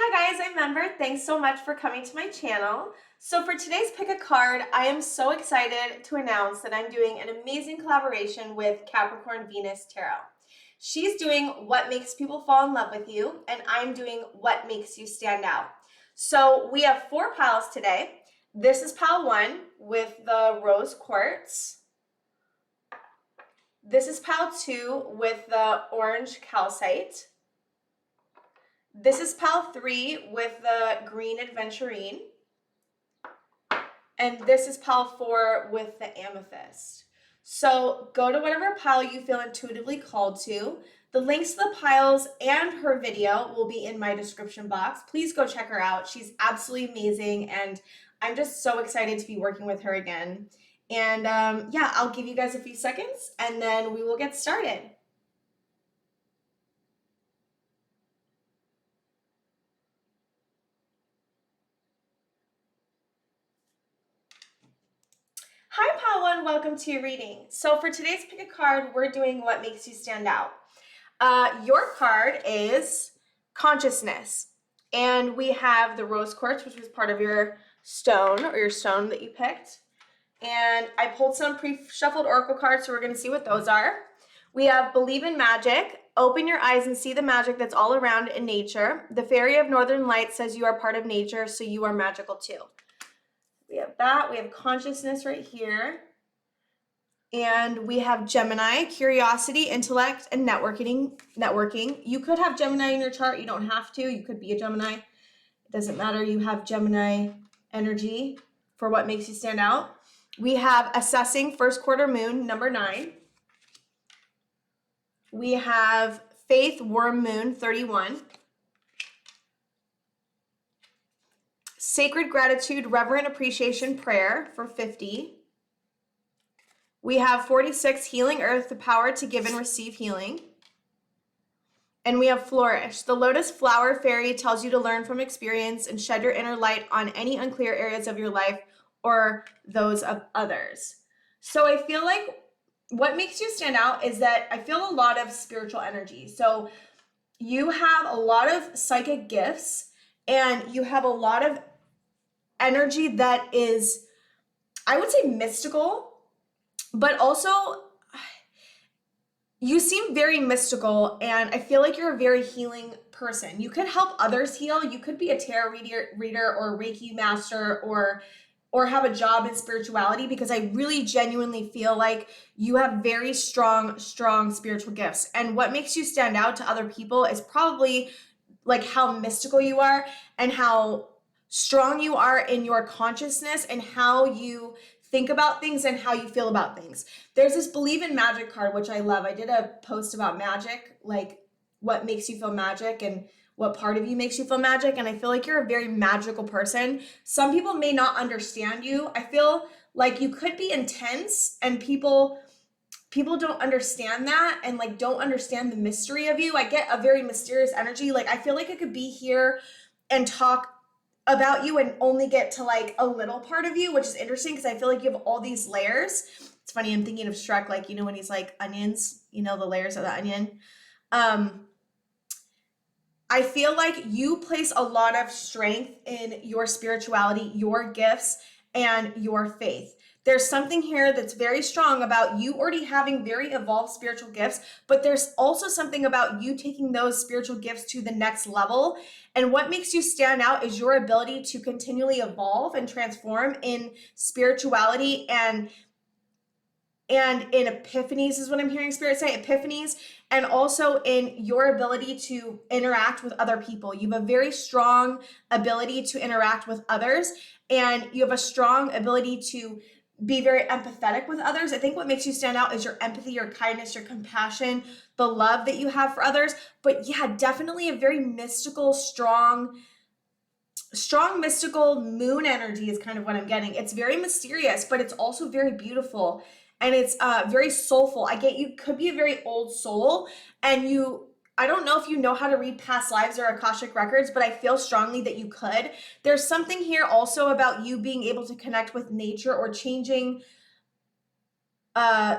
Hi guys, I'm Member. Thanks so much for coming to my channel. So for today's Pick a Card, I am so excited to announce that I'm doing an amazing collaboration with Capricorn Venus Tarot. She's doing What Makes People Fall in Love with You, and I'm doing What Makes You Stand Out. So we have 4 piles today. This is pile 1 with the rose quartz. This is pile 2 with the orange calcite. This is pile 3 with the green adventurine. And this is pile 4 with the amethyst. So go to whatever pile you feel intuitively called to. The links to the piles and her video will be in my description box. Please go check her out. She's absolutely amazing, and I'm just so excited to be working with her again. And yeah, I'll give you guys a few seconds and then we will get started. Hi pile 1, welcome to your reading. So for today's Pick a Card, we're doing What Makes You Stand Out. Your card is Consciousness, and we have the rose quartz, which was part of your stone or your stone that you picked. And I pulled some pre-shuffled oracle cards, so we're going to see what those are. We have Believe in Magic. Open your eyes and see the magic that's all around in nature. The Fairy of Northern Light says you are part of nature, so you are magical too. We have that. We have Consciousness right here. And we have Gemini, Curiosity, Intellect, and Networking. You could have Gemini in your chart. You don't have to. You could be a Gemini. It doesn't matter. You have Gemini energy for What Makes You Stand Out. We have Assessing, First Quarter Moon, number 9. We have Faith, Worm Moon, 31. Sacred Gratitude, Reverent Appreciation Prayer for 50. We have 46, Healing Earth, the Power to Give and Receive Healing. And we have Flourish. The Lotus Flower Fairy tells you to learn from experience and shed your inner light on any unclear areas of your life or those of others. So I feel like what makes you stand out is that I feel a lot of spiritual energy. So you have a lot of psychic gifts and you have a lot of energy that is, I would say, mystical, but also you seem very mystical, and I feel like you're a very healing person. You could help others heal. You could be a tarot reader or a Reiki master or have a job in spirituality, because I really genuinely feel like you have very strong spiritual gifts. And what makes you stand out to other people is probably like how mystical you are and how strong you are in your consciousness and how you think about things and how you feel about things. There's this Believe in Magic card, which I love. I did a post about magic, like what makes you feel magic and what part of you makes you feel magic. And I feel like you're a very magical person. Some people may not understand you. I feel like you could be intense and people don't understand that and like don't understand the mystery of you. I get a very mysterious energy. Like I feel like I could be here and talk about you and only get to like a little part of you, which is interesting because I feel like you have all these layers. It's funny, I'm thinking of Shrek, like, you know, when he's like onions, you know, the layers of the onion. I feel like you place a lot of strength in your spirituality, your gifts, and your faith. There's something here that's very strong about you already having very evolved spiritual gifts, but there's also something about you taking those spiritual gifts to the next level. And what makes you stand out is your ability to continually evolve and transform in spirituality and in epiphanies is what I'm hearing Spirit say, epiphanies, and also in your ability to interact with other people. You have a very strong ability to interact with others, and you have a strong ability to be very empathetic with others. I think what makes you stand out is your empathy, your kindness, your compassion, the love that you have for others. But yeah, definitely a very mystical, strong mystical moon energy is kind of what I'm getting. It's very mysterious, but it's also very beautiful. And it's very soulful. I get you could be a very old soul, and I don't know if you know how to read past lives or Akashic records, but I feel strongly that you could. There's something here also about you being able to connect with nature or changing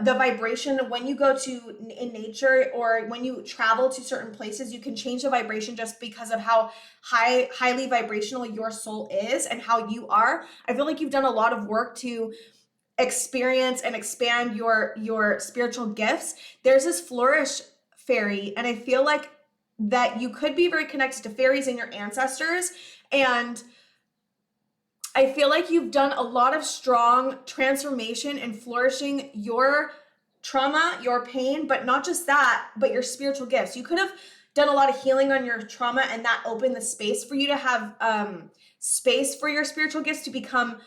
the vibration when you go to in nature or when you travel to certain places, you can change the vibration just because of how highly vibrational your soul is and how you are. I feel like you've done a lot of work to experience and expand your spiritual gifts. There's this flourish fairy, and I feel like that you could be very connected to fairies and your ancestors, and I feel like you've done a lot of strong transformation and flourishing your trauma, your pain, but not just that, but your spiritual gifts. You could have done a lot of healing on your trauma, and that opened the space for you to have space for your spiritual gifts to become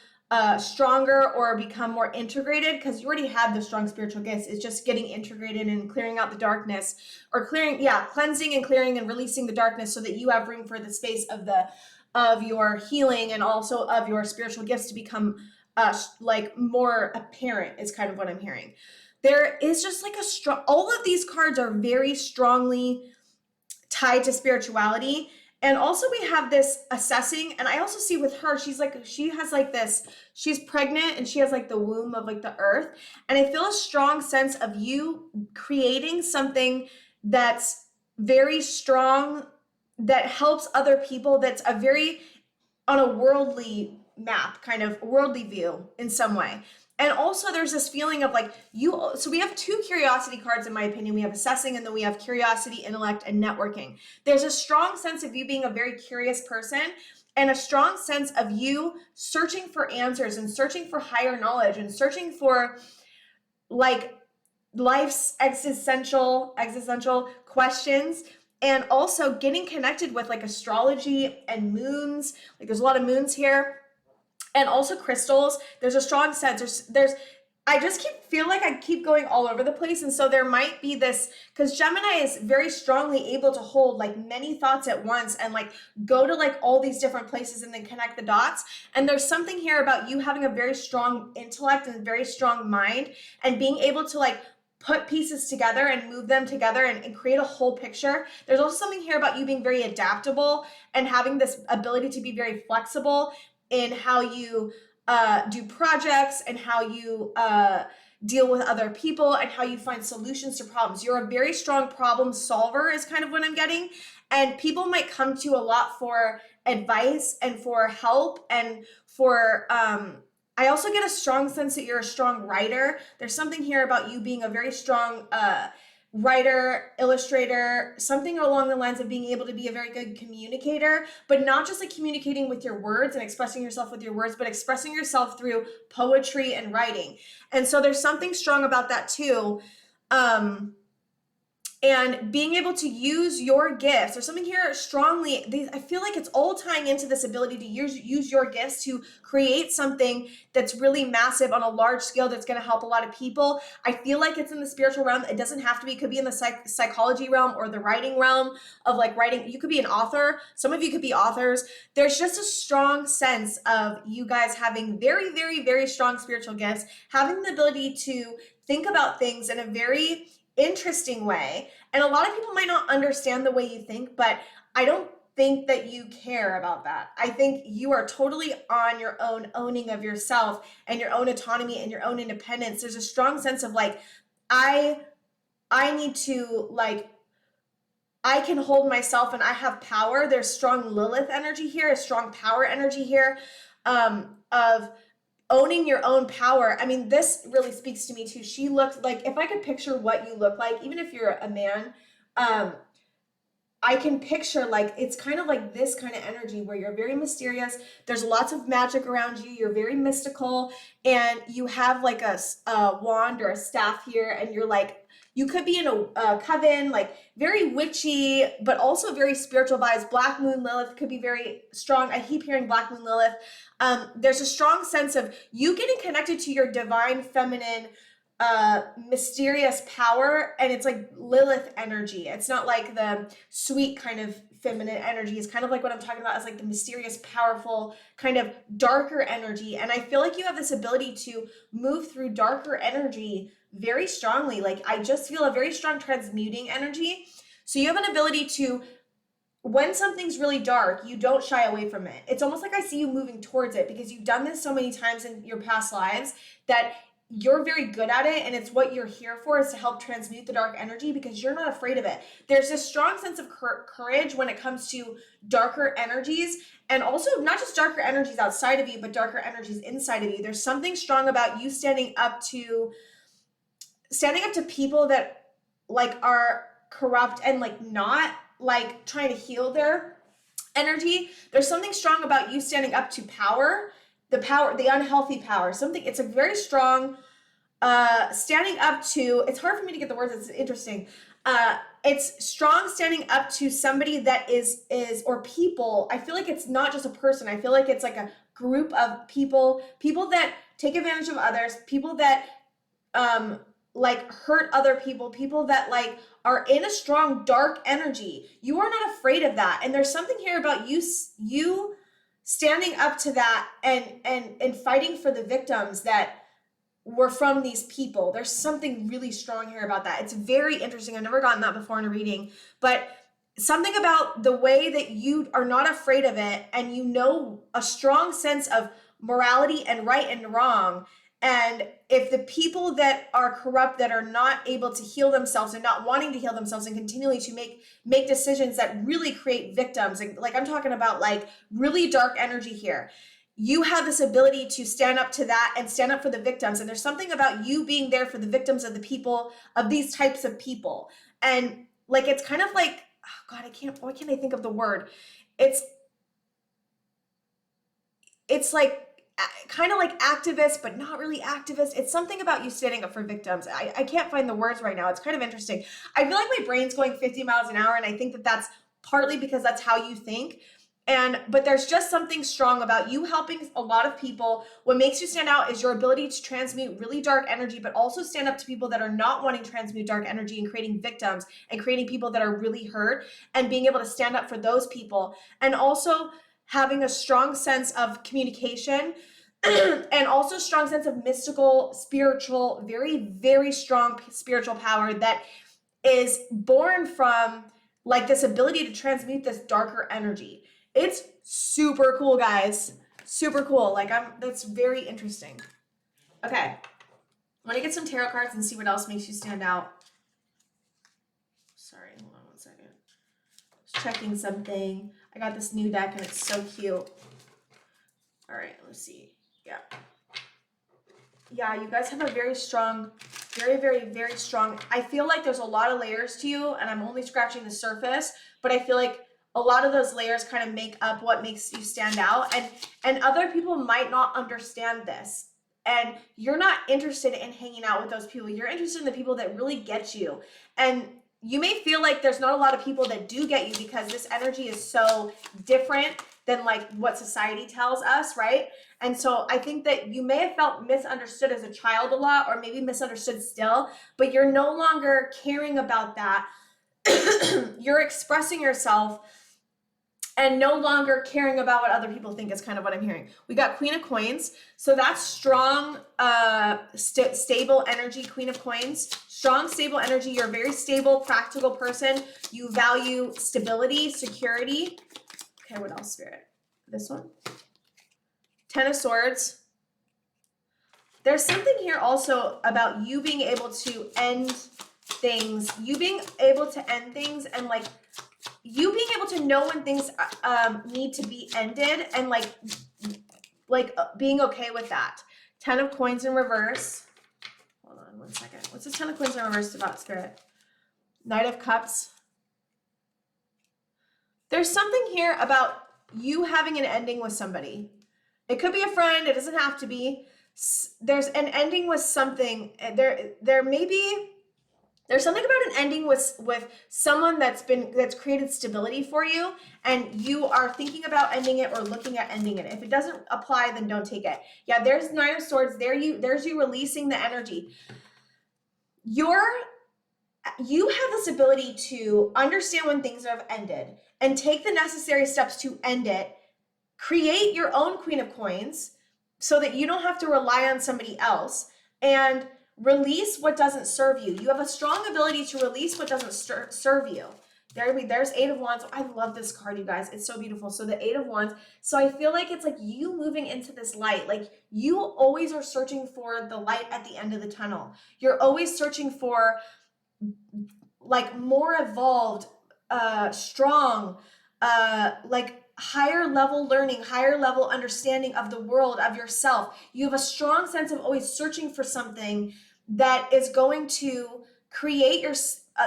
stronger or become more integrated, because you already had the strong spiritual gifts. It's just getting integrated and clearing out the darkness, or cleansing and clearing and releasing the darkness so that you have room for the space of your healing and also of your spiritual gifts to become like more apparent, is kind of what I'm hearing. There is just like a strong, all of these cards are very strongly tied to spirituality. And also we have this assessing, and I also see with her, she has like this, she's pregnant and she has like the womb of like the earth. And I feel a strong sense of you creating something that's very strong, that helps other people, that's a very on a worldly map, kind of worldly view in some way. And also there's this feeling of like so we have two curiosity cards, in my opinion. We have assessing, and then we have curiosity, intellect, and networking. There's a strong sense of you being a very curious person, and a strong sense of you searching for answers and searching for higher knowledge and searching for like life's existential questions, and also getting connected with like astrology and moons. Like there's a lot of moons here. And also crystals. There's a strong sense. I just feel like I keep going all over the place. And so there might be this, because Gemini is very strongly able to hold like many thoughts at once and like go to like all these different places and then connect the dots. And there's something here about you having a very strong intellect and very strong mind, and being able to like put pieces together and move them together and create a whole picture. There's also something here about you being very adaptable and having this ability to be very flexible in how you do projects and how you deal with other people and how you find solutions to problems. You're a very strong problem solver, is kind of what I'm getting. And people might come to you a lot for advice and for help and for, I also get a strong sense that you're a strong writer. There's something here about you being a very strong writer, illustrator, something along the lines of being able to be a very good communicator, but not just like communicating with your words and expressing yourself with your words, but expressing yourself through poetry and writing. And so there's something strong about that too. And being able to use your gifts. There's something here strongly, I feel like it's all tying into this ability to use your gifts to create something that's really massive on a large scale that's going to help a lot of people. I feel like it's in the spiritual realm. It doesn't have to be. It could be in the psychology realm or the writing realm of like writing. You could be an author. Some of you could be authors. There's just a strong sense of you guys having very, very, very strong spiritual gifts, having the ability to think about things in a very interesting way. And a lot of people might not understand the way you think, but I don't think that you care about that. I think you are totally on your own owning of yourself and your own autonomy and your own independence. There's a strong sense of like, I need to like, I can hold myself and I have power. There's strong Lilith energy here, a strong power energy here of owning your own power. I mean, this really speaks to me too. She looks like, if I could picture what you look like, even if you're a man, I can picture like, it's kind of like this kind of energy where you're very mysterious. There's lots of magic around you. You're very mystical, and you have like a wand or a staff here, and you're like, you could be in a coven, like very witchy, but also very spiritual vibes. Black Moon Lilith could be very strong. I keep hearing Black Moon Lilith. There's a strong sense of you getting connected to your divine feminine, mysterious power, and it's like Lilith energy. It's not like the sweet kind of feminine energy. It's kind of like what I'm talking about as like the mysterious, powerful, kind of darker energy. And I feel like you have this ability to move through darker energy very strongly. Like I just feel a very strong transmuting energy. So you have an ability to, when something's really dark, you don't shy away from it. It's almost like I see you moving towards it because you've done this so many times in your past lives that you're very good at it, and it's what you're here for, is to help transmute the dark energy, because you're not afraid of it. There's a strong sense of courage when it comes to darker energies, and also not just darker energies outside of you, but darker energies inside of you. There's something strong about you standing up to people that like are corrupt and like not like trying to heal their energy. There's something strong about you standing up to power, the unhealthy power. It's a very strong standing up to, it's hard for me to get the words, it's interesting. It's strong standing up to somebody that is, or people. I feel like it's not just a person. I feel like it's like a group of people that take advantage of others, people that, like hurt other people that like are in a strong dark energy. You are not afraid of that. And there's something here about you standing up to that and fighting for the victims that were from these people. There's something really strong here about that. It's very interesting. I've never gotten that before in a reading, but something about the way that you are not afraid of it, and you know a strong sense of morality and right and wrong. And if the people that are corrupt, that are not able to heal themselves and not wanting to heal themselves and continually to make decisions that really create victims, like I'm talking about like really dark energy here, you have this ability to stand up to that and stand up for the victims. And there's something about you being there for the victims of the people, of these types of people. And like, it's kind of like, oh God, why can't I think of the word? It's like, kind of like activist, but not really activist. It's something about you standing up for victims. I can't find the words right now. It's kind of interesting. I feel like my brain's going 50 miles an hour, and I think that that's partly because that's how you think. But there's just something strong about you helping a lot of people. What makes you stand out is your ability to transmute really dark energy, but also stand up to people that are not wanting to transmute dark energy, and creating victims and creating people that are really hurt, and being able to stand up for those people. And also having a strong sense of communication and also strong sense of mystical, spiritual, very, very strong spiritual power that is born from like this ability to transmute this darker energy. It's super cool, guys. Super cool. Like that's very interesting. Okay. I want to get some tarot cards and see what else makes you stand out. Sorry, hold on one second. Just checking something. I got this new deck and it's so cute. All right, let's see. Yeah, you guys have a very strong, very, very, very strong. I feel like there's a lot of layers to you, and I'm only scratching the surface, but I feel like a lot of those layers kind of make up what makes you stand out, and other people might not understand this. And you're not interested in hanging out with those people. You're interested in the people that really get you. And you may feel like there's not a lot of people that do get you, because this energy is so different than like what society tells us, right? And so I think that you may have felt misunderstood as a child a lot, or maybe misunderstood still, but you're no longer caring about that. You're expressing yourself and no longer caring about what other people think, is kind of what I'm hearing. We got Queen of Coins. So that's strong, stable energy, Queen of Coins. Strong, stable energy. You're a very stable, practical person. You value stability, security. Okay, what else, Spirit? This one. Ten of Swords. There's something here also about you being able to end things. You being able to end things, and like you being able to know when things need to be ended, and like being okay with that. Ten of Coins in reverse. Hold on one second. What's this Ten of Coins in reverse about, Spirit? Knight of Cups. There's something here about you having an ending with somebody. It could be a friend. It doesn't have to be. There's an ending with something. There may be. There's something about an ending with someone that's created stability for you, and you are thinking about ending it or looking at ending it. If it doesn't apply, then don't take it. Yeah, there's Nine of Swords. There's you releasing the energy. You have this ability to understand when things have ended and take the necessary steps to end it. Create your own Queen of Coins so that you don't have to rely on somebody else, and release what doesn't serve you. You have a strong ability to release what doesn't serve you. There's Eight of Wands. I love this card, you guys. It's so beautiful. So the Eight of Wands. So I feel like it's like you moving into this light. Like you always are searching for the light at the end of the tunnel. You're always searching for like more evolved, strong, like higher level learning, higher level understanding of the world, of yourself. You have a strong sense of always searching for something that is going to create your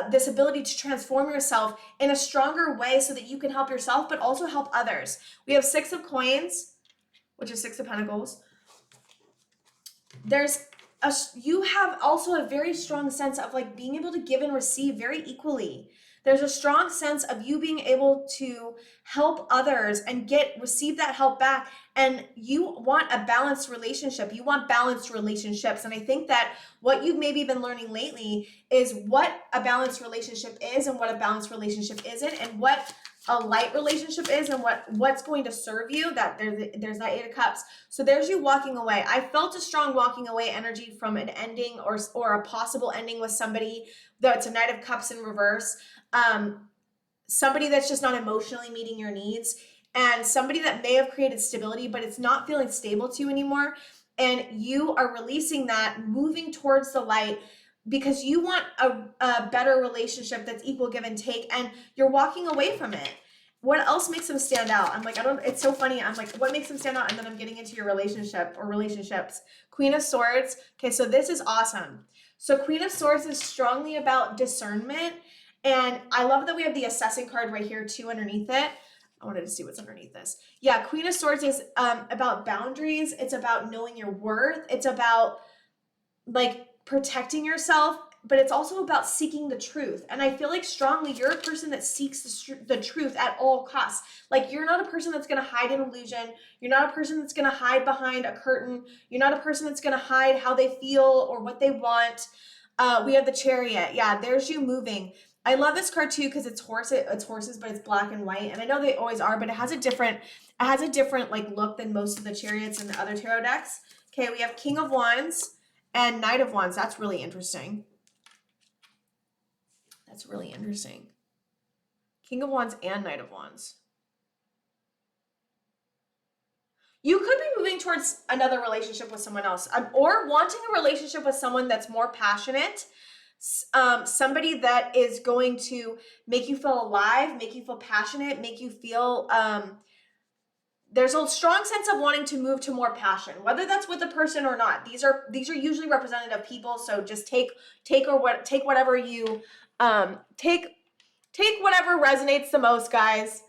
this ability to transform yourself in a stronger way so that you can help yourself, but also help others. We have Six of Coins, which is Six of Pentacles. You have also a very strong sense of like being able to give and receive very equally. There's a strong sense of you being able to help others and receive that help back. And you want a balanced relationship. You want balanced relationships. And I think that what you've maybe been learning lately is what a balanced relationship is and what a balanced relationship isn't, and what a light relationship is and what's going to serve you. That there's that Eight of Cups. So there's you walking away. I felt a strong walking away energy from an ending or a possible ending with somebody. That's a Knight of Cups in reverse. Somebody that's just not emotionally meeting your needs, and somebody that may have created stability, but it's not feeling stable to you anymore. And you are releasing that, moving towards the light, because you want a better relationship that's equal give and take, and you're walking away from it. What else makes them stand out? I'm like, it's so funny. I'm like, what makes them stand out? And then I'm getting into your relationship or relationships. Queen of Swords. Okay, so this is awesome. So Queen of Swords is strongly about discernment. And I love that we have the assessing card right here too underneath it. I wanted to see what's underneath this. Yeah, Queen of Swords is about boundaries. It's about knowing your worth. It's about like protecting yourself, but it's also about seeking the truth. And I feel like strongly you're a person that seeks the truth at all costs. Like you're not a person that's going to hide an illusion. You're not a person that's going to hide behind a curtain. You're not a person that's going to hide how they feel or what they want. We have the Chariot. Yeah, there's you moving. I love this card too because it's horses, but it's black and white. And I know they always are, but it has a different like look than most of the Chariots and the other tarot decks. Okay, we have King of Wands and Knight of Wands. That's really interesting. That's really interesting. King of Wands and Knight of Wands. You could be moving towards another relationship with someone else, or wanting a relationship with someone that's more passionate, somebody that is going to make you feel alive, make you feel passionate, make you feel there's a strong sense of wanting to move to more passion, whether that's with a person or not. These are usually representative people, so just take whatever you take whatever resonates the most, guys.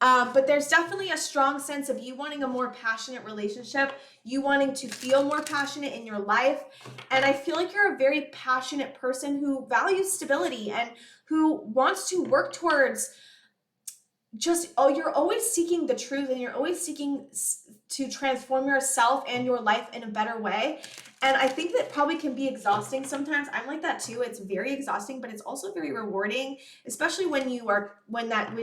But there's definitely a strong sense of you wanting a more passionate relationship, you wanting to feel more passionate in your life. And I feel like you're a very passionate person who values stability and who wants to work towards you're always seeking the truth, and you're always seeking to transform yourself and your life in a better way. And I think that probably can be exhausting sometimes. I'm like that too. It's very exhausting, but it's also very rewarding, especially when you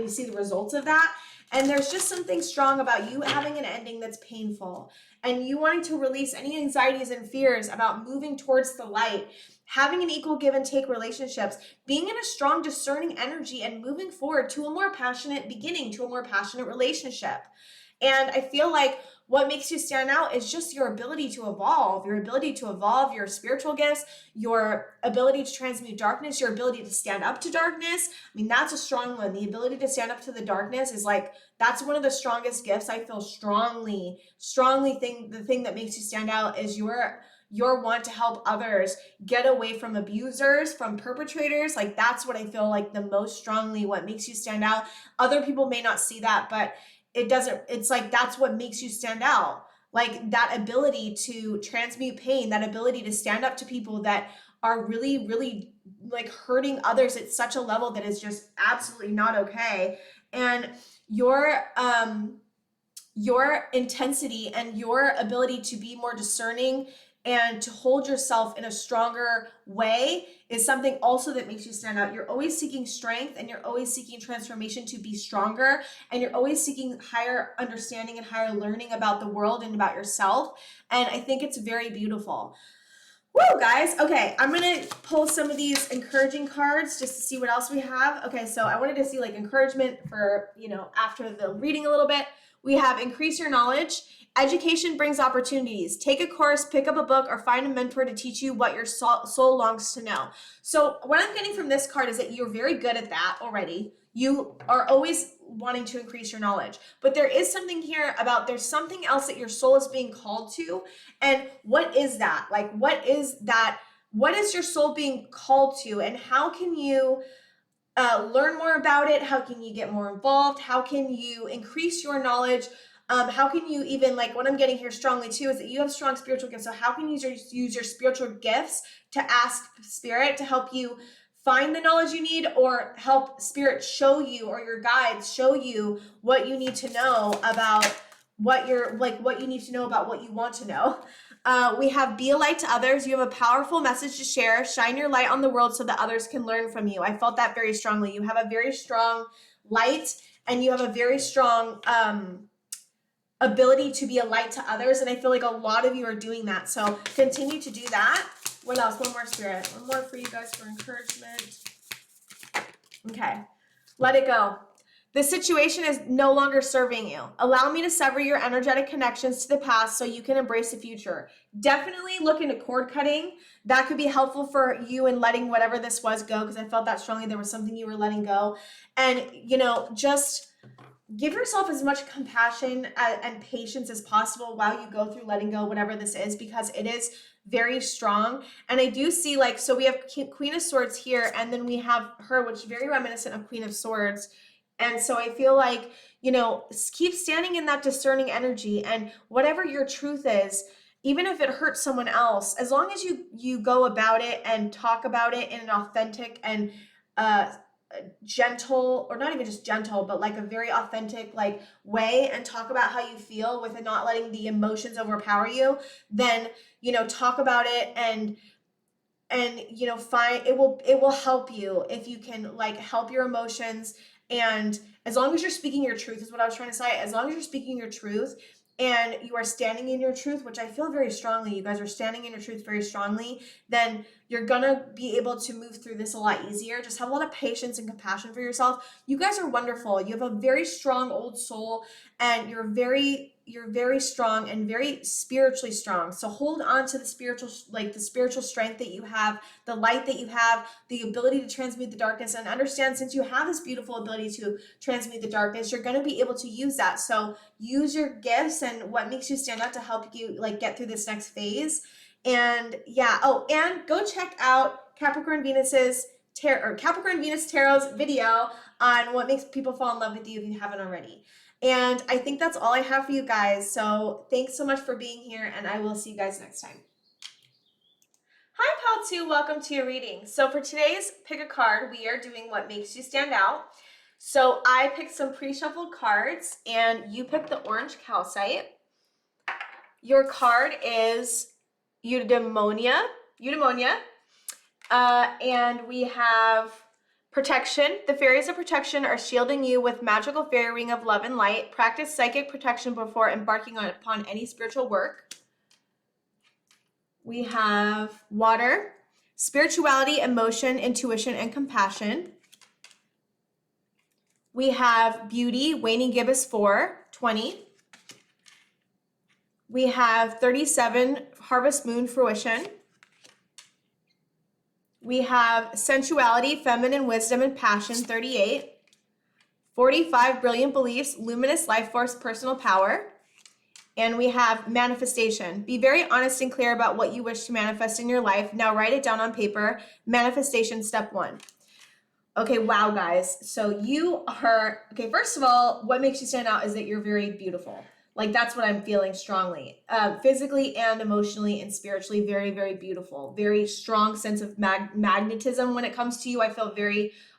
see the results of that. And there's just something strong about you having an ending that's painful and you wanting to release any anxieties and fears about moving towards the light, having an equal give and take relationships, being in a strong discerning energy and moving forward to a more passionate beginning, to a more passionate relationship. And I feel like what makes you stand out is just your ability to evolve, your spiritual gifts, your ability to transmute darkness, your ability to stand up to darkness. I mean, that's a strong one. The ability to stand up to the darkness is like, that's one of the strongest gifts. I feel strongly the thing that makes you stand out is your want to help others get away from abusers, from perpetrators. Like that's what I feel like the most strongly, what makes you stand out. Other people may not see that, but it's like that's what makes you stand out. Like that ability to transmute pain, that ability to stand up to people that are really, really like hurting others at such a level that is just absolutely not okay. And your intensity and your ability to be more discerning and to hold yourself in a stronger way is something also that makes you stand out. You're always seeking strength and you're always seeking transformation to be stronger, and you're always seeking higher understanding and higher learning about the world and about yourself. And I think it's very beautiful. Woo, guys. Okay, I'm going to pull some of these encouraging cards just to see what else we have. Okay, so I wanted to see like encouragement for, after the reading a little bit. We have increase your knowledge. Education brings opportunities. Take a course, pick up a book, or find a mentor to teach you what your soul longs to know. So what I'm getting from this card is that you're very good at that already. You are always wanting to increase your knowledge. But there is something here about there's something else that your soul is being called to. And what is that? Like, what is that? What is your soul being called to? And how can you learn more about it? How can you get more involved? How can you increase your knowledge? How can you even, like, what I'm getting here strongly too is that you have strong spiritual gifts. So how can you use your spiritual gifts to ask spirit to help you find the knowledge you need, or help spirit show you, or your guides show you what you need to know about what you need to know about what you want to know. We have be a light to others. You have a powerful message to share. Shine your light on the world so that others can learn from you. I felt that very strongly. You have a very strong light, and you have a very strong ability to be a light to others. And I feel like a lot of you are doing that. So continue to do that. What else? One more, spirit. One more for you guys for encouragement. Okay. Let it go. This situation is no longer serving you. Allow me to sever your energetic connections to the past so you can embrace the future. Definitely look into cord cutting. That could be helpful for you in letting whatever this was go, because I felt that strongly. There was something you were letting go. And, just give yourself as much compassion and patience as possible while you go through letting go, whatever this is, because it is very strong. And I do see, like, so we have Queen of Swords here, and then we have her, which is very reminiscent of Queen of Swords. And so I feel like, keep standing in that discerning energy, and whatever your truth is, even if it hurts someone else, as long as you go about it and talk about it in an authentic and gentle, or not even just gentle, but like a very authentic like way, and talk about how you feel with it, not letting the emotions overpower you, then talk about it, and find it will help you if you can like help your emotions. And as long as you're speaking your truth, is what I was trying to say, as long as you're speaking your truth and you are standing in your truth, which I feel very strongly, you guys are standing in your truth very strongly, then you're gonna be able to move through this a lot easier. Just have a lot of patience and compassion for yourself. You guys are wonderful. You have a very strong old soul, and you're very strong and very spiritually strong. So hold on to the spiritual strength that you have, the light that you have, the ability to transmute the darkness, and understand, since you have this beautiful ability to transmute the darkness, you're going to be able to use that. So use your gifts and what makes you stand out to help you like get through this next phase. And yeah, and go check out Capricorn Venus Tarot's video on what makes people fall in love with you if you haven't already. And I think that's all I have for you guys. So thanks so much for being here, and I will see you guys next time. Hi, Pal 2. Welcome to your reading. So for today's pick a card, we are doing what makes you stand out. So I picked some pre-shuffled cards, and you picked the orange calcite. Your card is eudaimonia. And we have protection. The fairies of protection are shielding you with magical fairy ring of love and light. Practice psychic protection before embarking upon any spiritual work. We have water, spirituality, emotion, intuition, and compassion. We have beauty, waning gibbous 4, 20. We have 37, harvest moon, fruition. We have sensuality, feminine wisdom, and passion, 38. 45, brilliant beliefs, luminous life force, personal power. And we have manifestation. Be very honest and clear about what you wish to manifest in your life. Now write it down on paper. Manifestation, step 1. Okay, wow, guys. So you are, okay, first of all, what makes you stand out is that you're very beautiful. Like, that's what I'm feeling strongly. Physically and emotionally and spiritually, very, very beautiful. Very strong sense of magnetism when it comes to you. I feel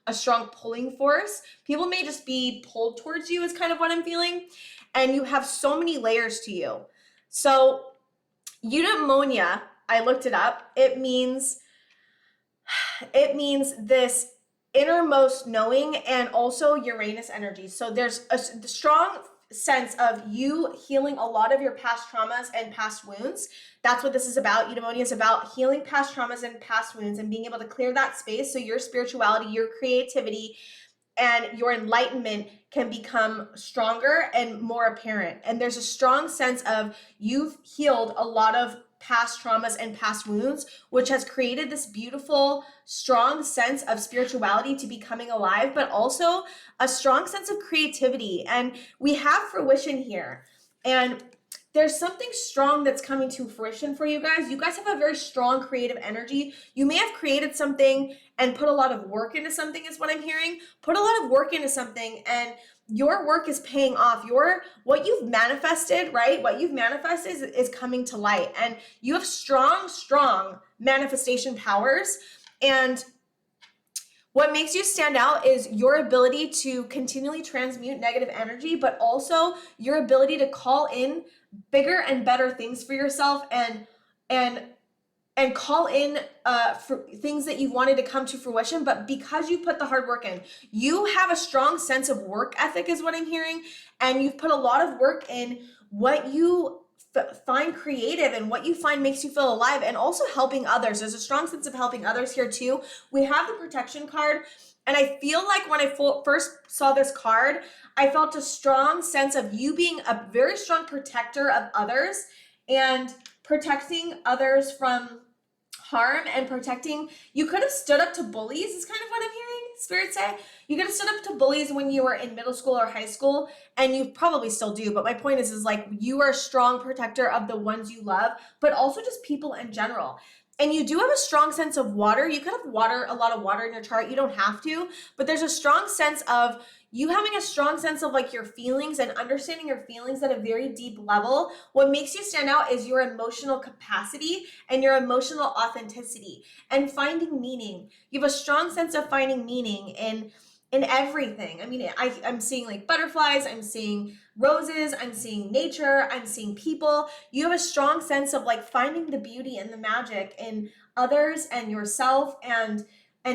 a strong pulling force. People may just be pulled towards you is kind of what I'm feeling. And you have so many layers to you. So eudaimonia, I looked it up. It means this innermost knowing, and also Uranus energy. So there's a strong sense of you healing a lot of your past traumas and past wounds. That's what this is about. Eudaimonia is about healing past traumas and past wounds and being able to clear that space so your spirituality, your creativity, and your enlightenment can become stronger and more apparent. And there's a strong sense of you've healed a lot of past traumas and past wounds, which has created this beautiful, strong sense of spirituality to be coming alive, but also a strong sense of creativity. And we have fruition here. And there's something strong that's coming to fruition for you guys. You guys have a very strong creative energy. You may have created something and put a lot of work into something is what I'm hearing. Put a lot of work into something and your work is paying off. What you've manifested, right? What you've manifested is coming to light, and you have strong manifestation powers. And what makes you stand out is your ability to continually transmute negative energy, but also your ability to call in bigger and better things for yourself and call in for things that you've wanted to come to fruition. But because you put the hard work in, you have a strong sense of work ethic is what I'm hearing. And you've put a lot of work in what you find creative and what you find makes you feel alive, and also helping others. There's a strong sense of helping others here too. We have the protection card. And I feel like when I first saw this card, I felt a strong sense of you being a very strong protector of others and protecting others from harm and protecting. You could have stood up to bullies is kind of what I'm hearing Spirit say. You could have stood up to bullies when you were in middle school or high school, and you probably still do, but my point is like you are a strong protector of the ones you love, but also just people in general. And you do have a strong sense of water. You could have a lot of water in your chart. You don't have to, but there's a strong sense of you having a strong sense of like your feelings and understanding your feelings at a very deep level. What makes you stand out is your emotional capacity and your emotional authenticity and finding meaning. You have a strong sense of finding meaning in everything. I mean, I'm seeing like butterflies, I'm seeing roses, I'm seeing nature, I'm seeing people. You have a strong sense of like finding the beauty and the magic in others and yourself and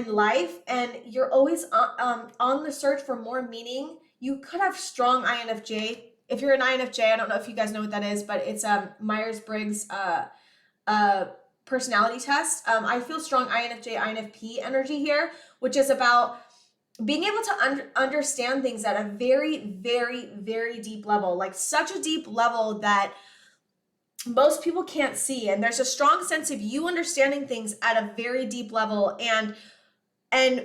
life, and you're always on the search for more meaning. You could have strong INFJ. If you're an INFJ, I don't know if you guys know what that is, but it's Myers-Briggs personality test. I feel strong INFJ, INFP energy here, which is about being able to understand things at a very, very, very deep level, like such a deep level that most people can't see. And there's a strong sense of you understanding things at a very deep level and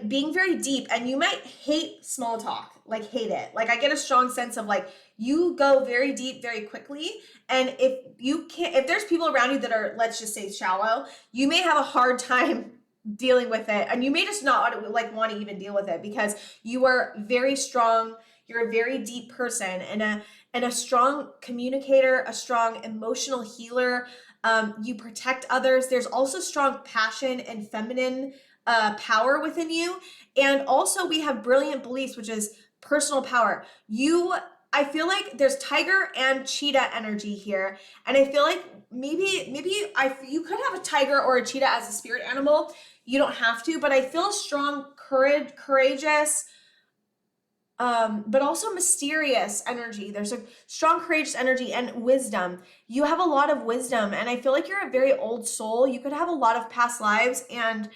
being very deep. And you might hate small talk, like hate it. Like I get a strong sense of like you go very deep very quickly. And if there's people around you that are, let's just say, shallow, you may have a hard time dealing with it, and you may just not like want to even deal with it because you are very strong. You're a very deep person and a strong communicator, a strong emotional healer. You protect others. There's also strong passion and feminine power within you. And also we have brilliant beliefs, which is personal power. I feel like there's tiger and cheetah energy here. And I feel like maybe you could have a tiger or a cheetah as a spirit animal. You don't have to, but I feel strong courageous, but also mysterious energy. There's a strong courageous energy and wisdom. You have a lot of wisdom, and I feel like you're a very old soul. You could have a lot of past lives, and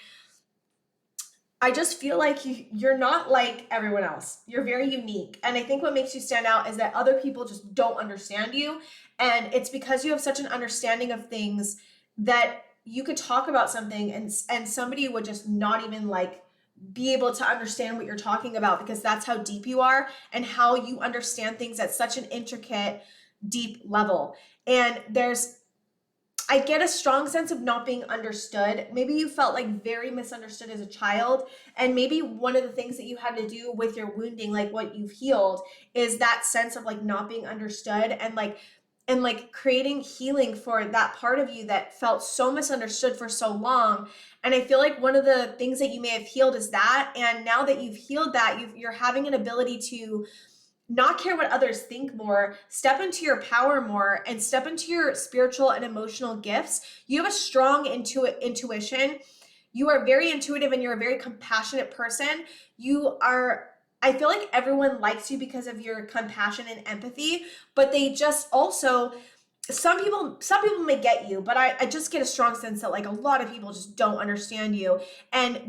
I just feel like you're not like everyone else. You're very unique. And I think what makes you stand out is that other people just don't understand you. And it's because you have such an understanding of things that you could talk about something and somebody would just not even like be able to understand what you're talking about, because that's how deep you are and how you understand things at such an intricate, deep level. And I get a strong sense of not being understood. Maybe you felt like very misunderstood as a child. And maybe one of the things that you had to do with your wounding, like what you've healed, is that sense of like not being understood and creating healing for that part of you that felt so misunderstood for so long. And I feel like one of the things that you may have healed is that. And now that you've healed that, you're having an ability to not care what others think more, step into your power more, and step into your spiritual and emotional gifts. You have a strong intuition. You are very intuitive and you're a very compassionate person. You are I feel like everyone likes you because of your compassion and empathy, but they just also, some people may get you, but I just get a strong sense that like a lot of people just don't understand you. And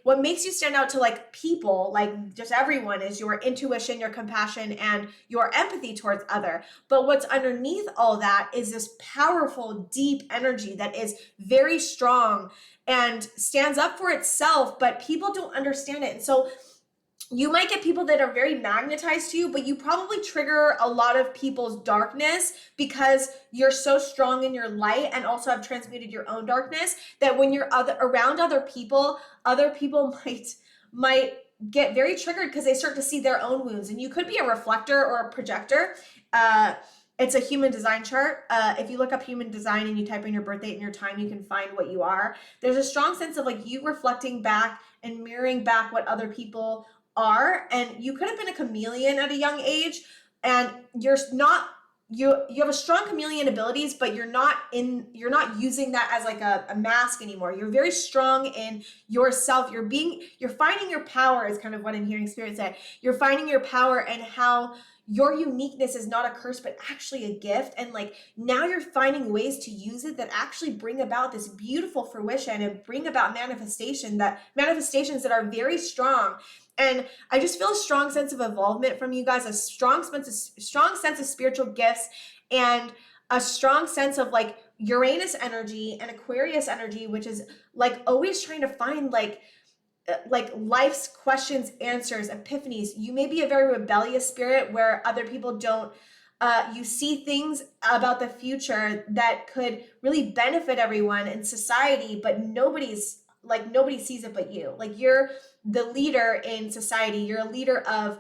what makes you stand out to like people, like just everyone, is your intuition, your compassion, and your empathy towards other. But what's underneath all that is this powerful, deep energy that is very strong and stands up for itself, but people don't understand it. And so you might get people that are very magnetized to you, but you probably trigger a lot of people's darkness because you're so strong in your light and also have transmuted your own darkness, that when you're around other people might get very triggered because they start to see their own wounds. And you could be a reflector or a projector. It's a human design chart. If you look up human design and you type in your birth date and your time, you can find what you are. There's a strong sense of like you reflecting back and mirroring back what other people are. And you could have been a chameleon at a young age, and you're not, you have a strong chameleon abilities, but you're not using that as like a mask anymore. You're very strong in yourself. You're finding your power is kind of what I'm hearing Spirit say. You're finding your power and how your uniqueness is not a curse, but actually a gift. And like now you're finding ways to use it that actually bring about this beautiful fruition and bring about manifestations that are very strong. And I just feel a strong sense of involvement from you guys, a strong sense of spiritual gifts, and a strong sense of like Uranus energy and Aquarius energy, which is like always trying to find like life's questions, answers, epiphanies. You may be a very rebellious spirit where other people don't. You see things about the future that could really benefit everyone in society, but nobody sees it but you. Like you're the leader in society. You're a leader of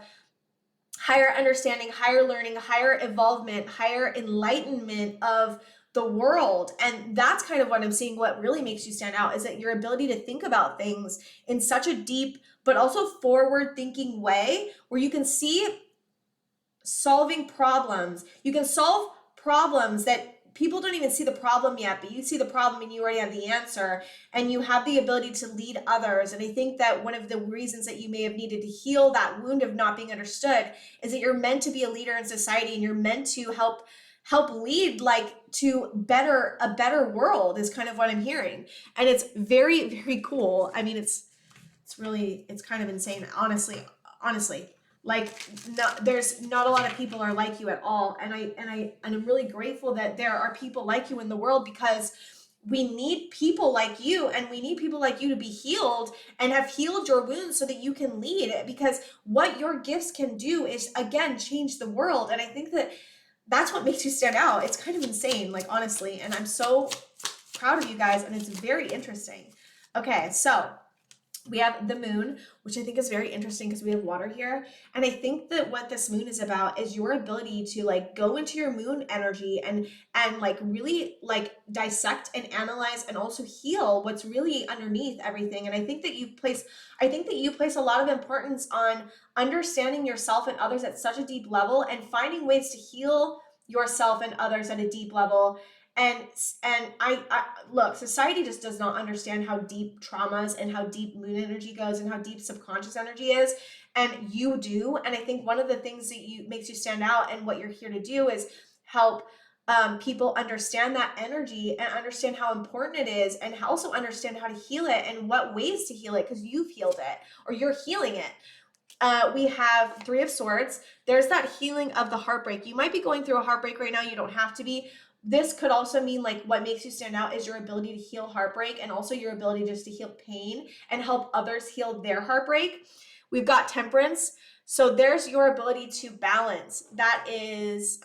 higher understanding, higher learning, higher evolvement, higher enlightenment of the world. And that's kind of what I'm seeing. What really makes you stand out is that your ability to think about things in such a deep but also forward thinking way where you can see solving problems. You can solve problems that people don't even see the problem yet, but you see the problem and you already have the answer, and you have the ability to lead others. And I think that one of the reasons that you may have needed to heal that wound of not being understood is that you're meant to be a leader in society, and you're meant to help lead like to a better world is kind of what I'm hearing. And it's very, very cool. I mean, it's kind of insane, honestly. Like there's not a lot of people are like you at all. And I'm really grateful that there are people like you in the world, because we need people like you, and we need people like you to be healed and have healed your wounds so that you can lead it, because what your gifts can do is again change the world. And I think that that's what makes you stand out. It's kind of insane, like honestly, and I'm so proud of you guys, and it's very interesting. Okay, so we have the moon, which I think is very interesting because we have water here. And I think that what this moon is about is your ability to like go into your moon energy and like really like dissect and analyze and also heal what's really underneath everything. And I think that you place a lot of importance on understanding yourself and others at such a deep level, and finding ways to heal yourself and others at a deep level. And I look, society just does not understand how deep traumas and how deep moon energy goes and how deep subconscious energy is, and you do. And I think one of the things that makes you stand out and what you're here to do is help people understand that energy and understand how important it is, and also understand how to heal it and what ways to heal it, because you've healed it or you're healing it. We have Three of Swords. There's that healing of the heartbreak. You might be going through a heartbreak right now. You don't have to be. This could also mean like what makes you stand out is your ability to heal heartbreak, and also your ability just to heal pain and help others heal their heartbreak. We've got Temperance. So there's your ability to balance. That is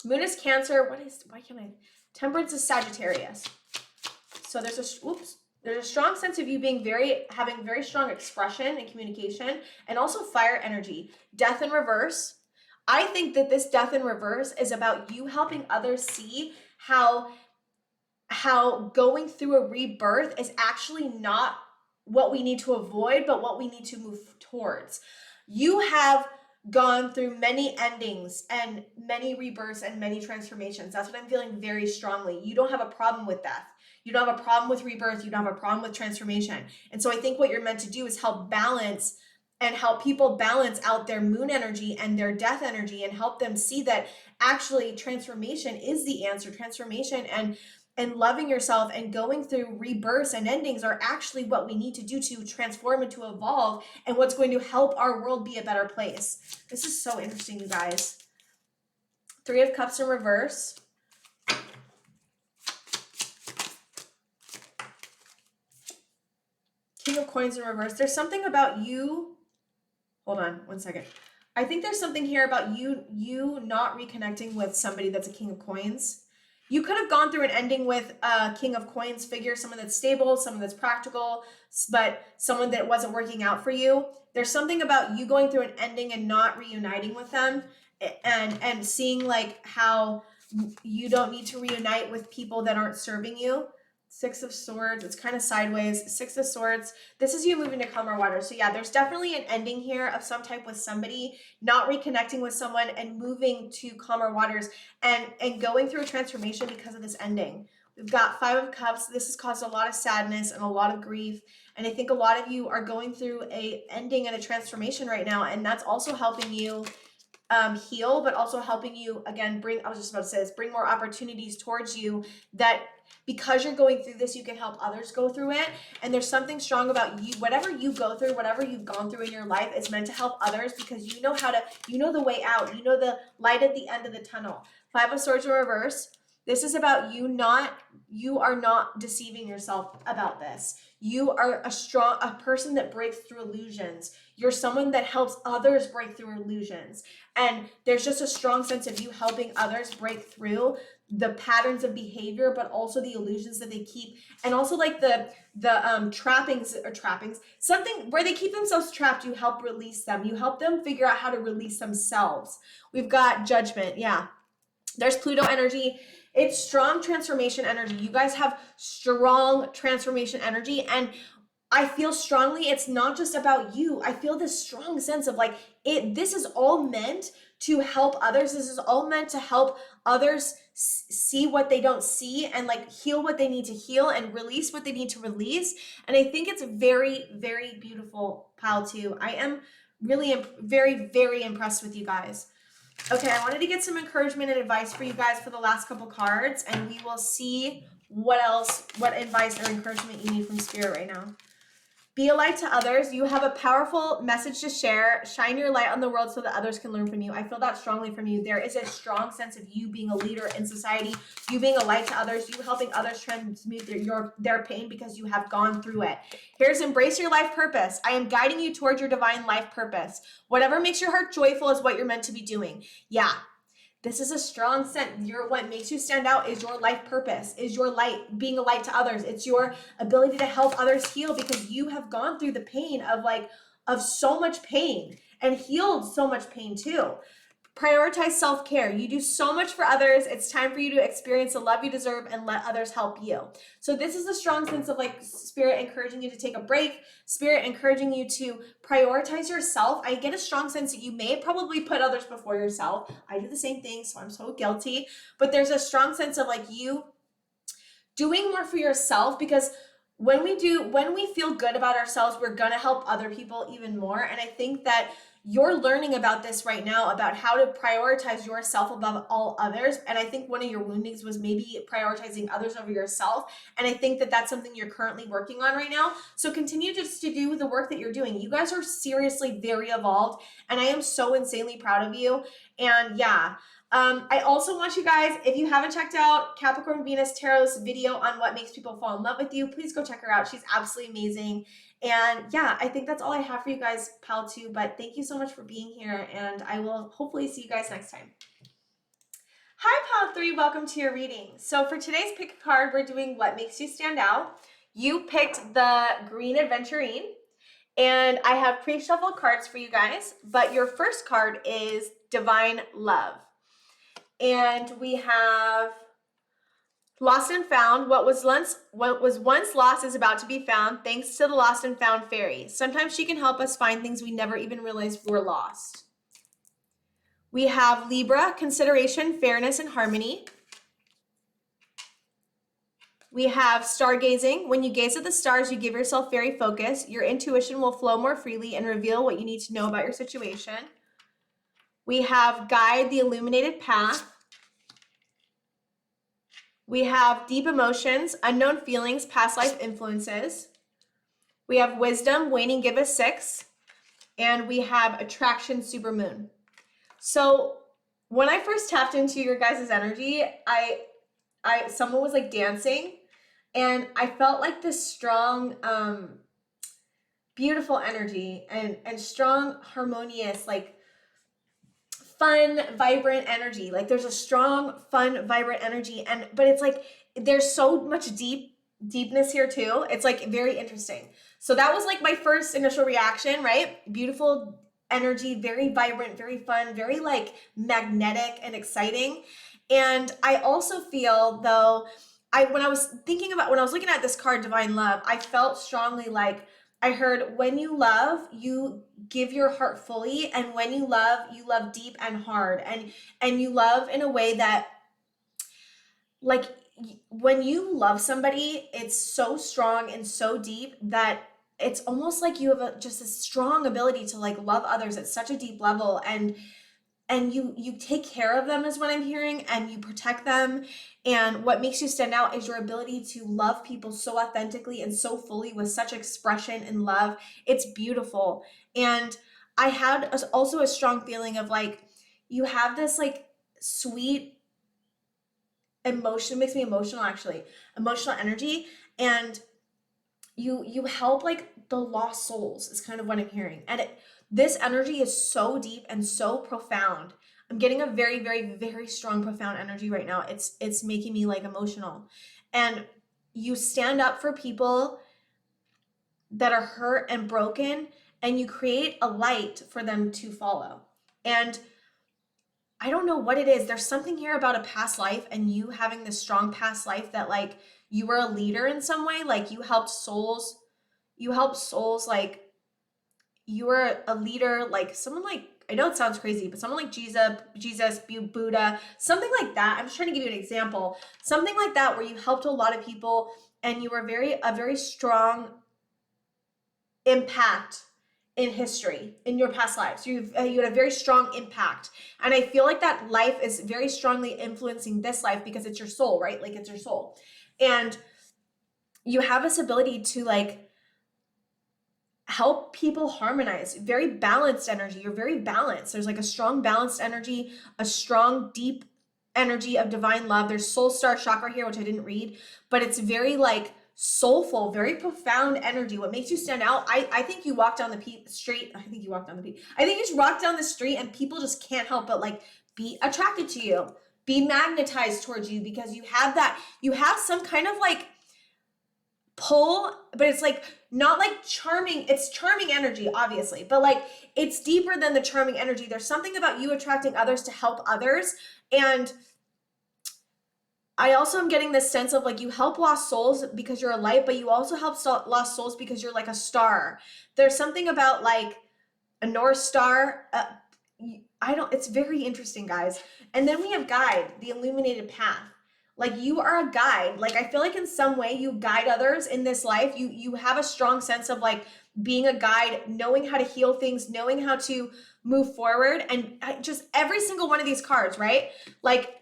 moon is Cancer. Temperance is Sagittarius. So there's a strong sense of you being having very strong expression and communication, and also fire energy. Death in reverse. I think that this death in reverse is about you helping others see how going through a rebirth is actually not what we need to avoid, but what we need to move towards. You have gone through many endings and many rebirths and many transformations. That's what I'm feeling very strongly. You don't have a problem with death. You don't have a problem with rebirth. You don't have a problem with transformation. And so I think what you're meant to do is help balance and help people balance out their moon energy and their death energy, and help them see that actually transformation is the answer. Transformation and loving yourself and going through rebirths and endings are actually what we need to do to transform and to evolve, and what's going to help our world be a better place. This is so interesting, you guys. Three of Cups in reverse. King of Coins in reverse. There's something about you. Hold on one second. I think there's something here about you not reconnecting with somebody that's a King of Coins. You could have gone through an ending with a King of Coins figure, someone that's stable, someone that's practical, but someone that wasn't working out for you. There's something about you going through an ending and not reuniting with them, and seeing like how you don't need to reunite with people that aren't serving you. Six of Swords, it's kind of sideways. Six of Swords, this is you moving to calmer waters. So yeah, there's definitely an ending here of some type with somebody, not reconnecting with someone and moving to calmer waters and going through a transformation because of this ending. We've got Five of Cups. This has caused a lot of sadness and a lot of grief. And I think a lot of you are going through a ending and a transformation right now. And that's also helping you heal, but also helping you, again, bring more opportunities towards you, that because you're going through this, you can help others go through it. And there's something strong about you. Whatever you go through, whatever you've gone through in your life is meant to help others, because you know the way out. You know the light at the end of the tunnel. Five of Swords in reverse. This is about you are not deceiving yourself about this. You are a person that breaks through illusions. You're someone that helps others break through illusions. And there's just a strong sense of you helping others break through the patterns of behavior, but also the illusions that they keep. And also like the trappings, something where they keep themselves trapped. You help release them. You help them figure out how to release themselves. We've got Judgment. Yeah. There's Pluto energy. It's strong transformation energy. You guys have strong transformation energy. And I feel strongly it's not just about you. I feel this strong sense of like, this is all meant to help others. This is all meant to help others see what they don't see, and like heal what they need to heal, and release what they need to release. And I think it's very, very beautiful, pile two. I am really very, very impressed with you guys. Okay, I wanted to get some encouragement and advice for you guys for the last couple cards, and we will see what advice or encouragement you need from Spirit right now. Be a light to others. You have a powerful message to share. Shine your light on the world so that others can learn from you. I feel that strongly from you. There is a strong sense of you being a leader in society, you being a light to others, you helping others transmute their pain because you have gone through it. Here's embrace your life purpose. I am guiding you towards your divine life purpose. Whatever makes your heart joyful is what you're meant to be doing. Yeah. This is a strong sense. What makes you stand out is your life purpose, is your light, being a light to others. It's your ability to help others heal, because you have gone through the pain of so much pain and healed so much pain too. Prioritize self-care. You do so much for others. It's time for you to experience the love you deserve and let others help you. So this is a strong sense of like Spirit encouraging you to take a break, Spirit encouraging you to prioritize yourself. I get a strong sense that you may probably put others before yourself. I do the same thing, so I'm so guilty. But there's a strong sense of like you doing more for yourself, because when we feel good about ourselves, we're gonna help other people even more. And I think that you're learning about this right now, about how to prioritize yourself above all others. And I think one of your woundings was maybe prioritizing others over yourself. And I think that that's something you're currently working on right now. So continue just to do the work that you're doing. You guys are seriously very evolved, and I am so insanely proud of you. And yeah, I also want you guys, if you haven't checked out Capricorn Venus Tarot's video on what makes people fall in love with you, please go check her out. She's absolutely amazing. And yeah, I think that's all I have for you guys, pal 2, but thank you so much for being here, and I will hopefully see you guys next time. Hi, pal 3, welcome to your reading. So for today's pick a card, we're doing what makes you stand out. You picked the Green Adventurine, and I have pre-shuffled cards for you guys, but your first card is Divine Love. And we have Lost and Found. What was once lost is about to be found, thanks to the Lost and Found fairy. Sometimes she can help us find things we never even realized were lost. We have Libra, Consideration, Fairness, and Harmony. We have stargazing. When you gaze at the stars, you give yourself fairy focus. Your intuition will flow more freely and reveal what you need to know about your situation. We have guide, the illuminated path. We have deep emotions, unknown feelings, past life influences. We have wisdom, waning, give us 6. And we have attraction, supermoon. So when I first tapped into your guys' energy, someone was like dancing, and I felt like this strong, beautiful energy and strong, harmonious, like fun, vibrant energy. Like there's a strong, fun, vibrant energy, but it's like there's so much deepness here too. It's like very interesting. So that was like my first initial reaction, right? Beautiful energy, very vibrant, very fun, very like magnetic and exciting. And I also feel though, when I was looking at this card, Divine Love, I felt strongly like I heard, when you love, you give your heart fully, and when you love deep and hard, and you love in a way that, like, when you love somebody, it's so strong and so deep that it's almost like you have just a strong ability to like love others at such a deep level, and you take care of them is what I'm hearing, and you protect them. And what makes you stand out is your ability to love people so authentically and so fully with such expression and love. It's beautiful. And I had also a strong feeling of like, you have this like sweet emotion, makes me emotional actually, emotional energy. And you help like the lost souls is kind of what I'm hearing. And this energy is so deep and so profound. I'm getting a very, very, very strong, profound energy right now. It's making me like emotional. And you stand up for people that are hurt and broken, and you create a light for them to follow. And I don't know what it is. There's something here about a past life and you having this strong past life that like you were a leader in some way, like you helped souls, like you were a leader, like someone like, I know it sounds crazy, but someone like Jesus, Buddha, something like that. I'm just trying to give you an example. Something like that where you helped a lot of people and you were a very strong impact in history, in your past lives. You had a very strong impact. And I feel like that life is very strongly influencing this life because it's your soul, right? Like it's your soul. And you have this ability to like help people harmonize. Very balanced energy. You're very balanced. There's like a strong balanced energy, a strong deep energy of divine love. There's soul star chakra here, which I didn't read, but it's very like soulful, very profound energy. What makes you stand out? I think you walk down the street. I think you just walk down the street and people just can't help but like be attracted to you, be magnetized towards you, because you have some kind of like pull, but it's like not like charming. It's charming energy, obviously, but like it's deeper than the charming energy. There's something about you attracting others to help others. And I also am getting this sense of like you help lost souls because you're a light, but you also help lost souls because you're like a star. There's something about like a North Star. It's very interesting, guys. And then we have guide, the illuminated path. Like you are a guide. Like I feel like in some way you guide others in this life. You have a strong sense of like being a guide, knowing how to heal things, knowing how to move forward. And just every single one of these cards, right? Like,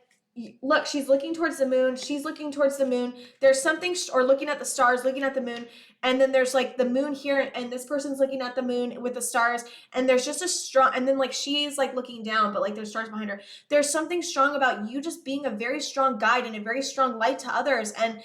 look, she's looking towards the moon. She's looking towards the moon. There's something, or looking at the stars, looking at the moon. And then there's like the moon here, and this person's looking at the moon with the stars. And there's just a strong, and then like she's like looking down, but like there's stars behind her. There's something strong about you just being a very strong guide and a very strong light to others. And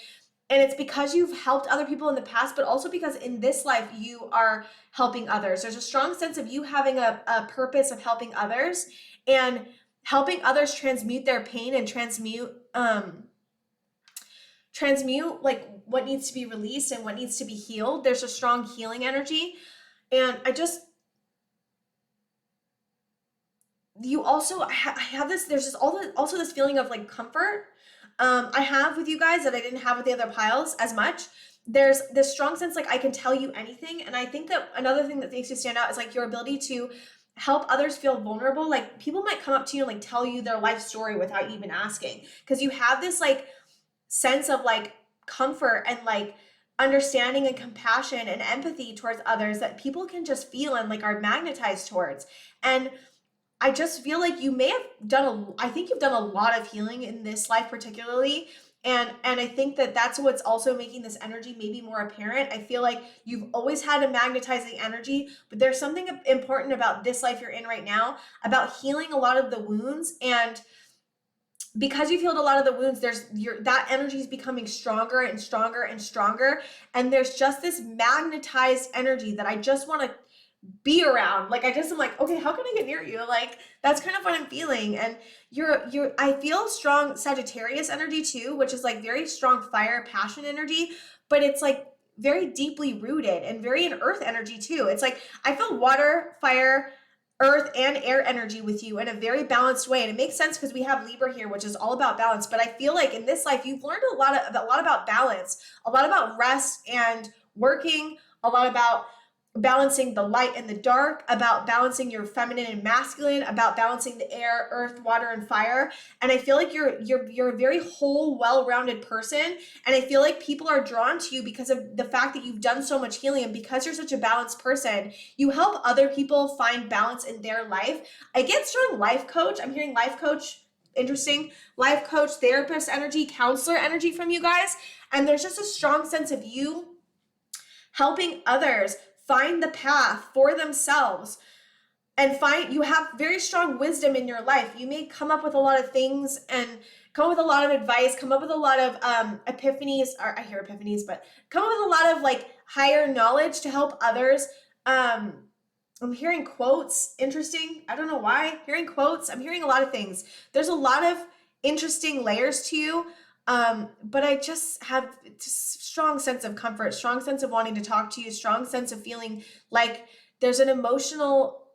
it's because you've helped other people in the past, but also because in this life you are helping others. There's a strong sense of you having a purpose of helping others and helping others transmute their pain and transmute like what needs to be released and what needs to be healed. There's a strong healing energy. And you also have this, there's just also this feeling of like comfort I have with you guys that I didn't have with the other piles as much. There's this strong sense like I can tell you anything. And I think that another thing that makes you stand out is like your ability to help others feel vulnerable. Like people might come up to you and like tell you their life story without you even asking, because you have this like sense of like comfort and like understanding and compassion and empathy towards others that people can just feel and like are magnetized towards. And I just feel like you may have I think you've done a lot of healing in this life particularly. And I think that that's what's also making this energy maybe more apparent. I feel like you've always had a magnetizing energy, but there's something important about this life you're in right now, about healing a lot of the wounds. And because you've healed a lot of the wounds, that energy is becoming stronger and stronger and stronger. And there's just this magnetized energy that I just want to be around. Like I'm like, okay, how can I get near you? Like that's kind of what I'm feeling. And I feel strong Sagittarius energy too, which is like very strong fire, passion energy, but it's like very deeply rooted and very in earth energy too. It's like I feel water, fire, earth, and air energy with you in a very balanced way. And it makes sense because we have Libra here, which is all about balance. But I feel like in this life, you've learned a lot about balance, a lot about rest and working, a lot about balancing the light and the dark, about balancing your feminine and masculine, about balancing the air, earth, water, and fire. And I feel like you're a very whole, well-rounded person. And I feel like people are drawn to you because of the fact that you've done so much healing, and because you're such a balanced person, you help other people find balance in their life. I get strong life coach. I'm hearing life coach, interesting. Life coach, therapist energy, counselor energy from you guys. And there's just a strong sense of you helping others find the path for themselves, and you have very strong wisdom in your life. You may come up with a lot of things and come up with a lot of advice, come up with a lot of epiphanies, or I hear epiphanies, but come up with a lot of like higher knowledge to help others. I'm hearing quotes, interesting. I don't know why. Hearing quotes, I'm hearing a lot of things. There's a lot of interesting layers to you. But I just have strong sense of comfort, strong sense of wanting to talk to you, strong sense of feeling like there's an emotional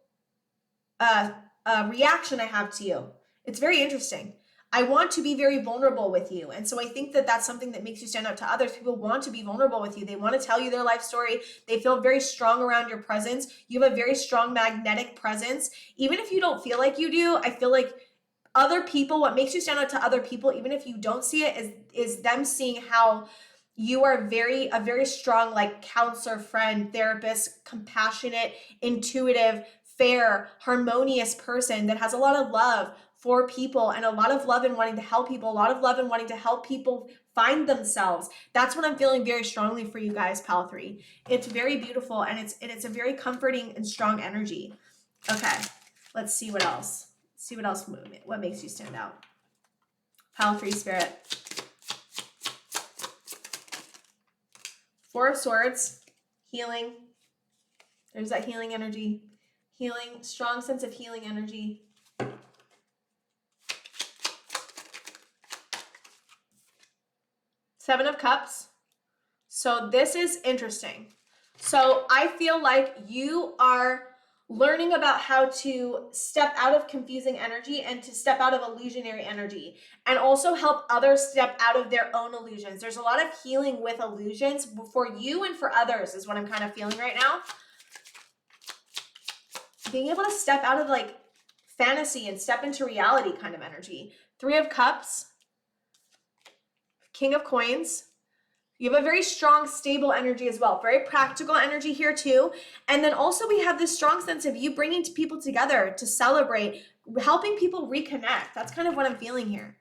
reaction I have to you. It's very interesting. I want to be very vulnerable with you. And so I think that that's something that makes you stand out to others. People want to be vulnerable with you. They want to tell you their life story. They feel very strong around your presence. You have a very strong magnetic presence. Even if you don't feel like you do, I feel like other people, what makes you stand out to other people, even if you don't see it, is them seeing how you are a very strong like counselor, friend, therapist, compassionate, intuitive, fair, harmonious person that has a lot of love for people and a lot of love in wanting to help people, a lot of love in wanting to help people find themselves. That's what I'm feeling very strongly for you guys, Pal 3. It's very beautiful, and it's a very comforting and strong energy. Okay, let's see what else. See what else, what makes you stand out. Pile 3 Spirit. Four of Swords, healing. There's that healing energy. Healing, strong sense of healing energy. Seven of Cups. So this is interesting. So I feel like you are learning about how to step out of confusing energy and to step out of illusionary energy, and also help others step out of their own illusions. There's a lot of healing with illusions for you and for others is what I'm kind of feeling right now. Being able to step out of like fantasy and step into reality kind of energy. Three of Cups, King of Coins. You have a very strong, stable energy as well. Very practical energy here too. And then also we have this strong sense of you bringing people together to celebrate, helping people reconnect. That's kind of what I'm feeling here.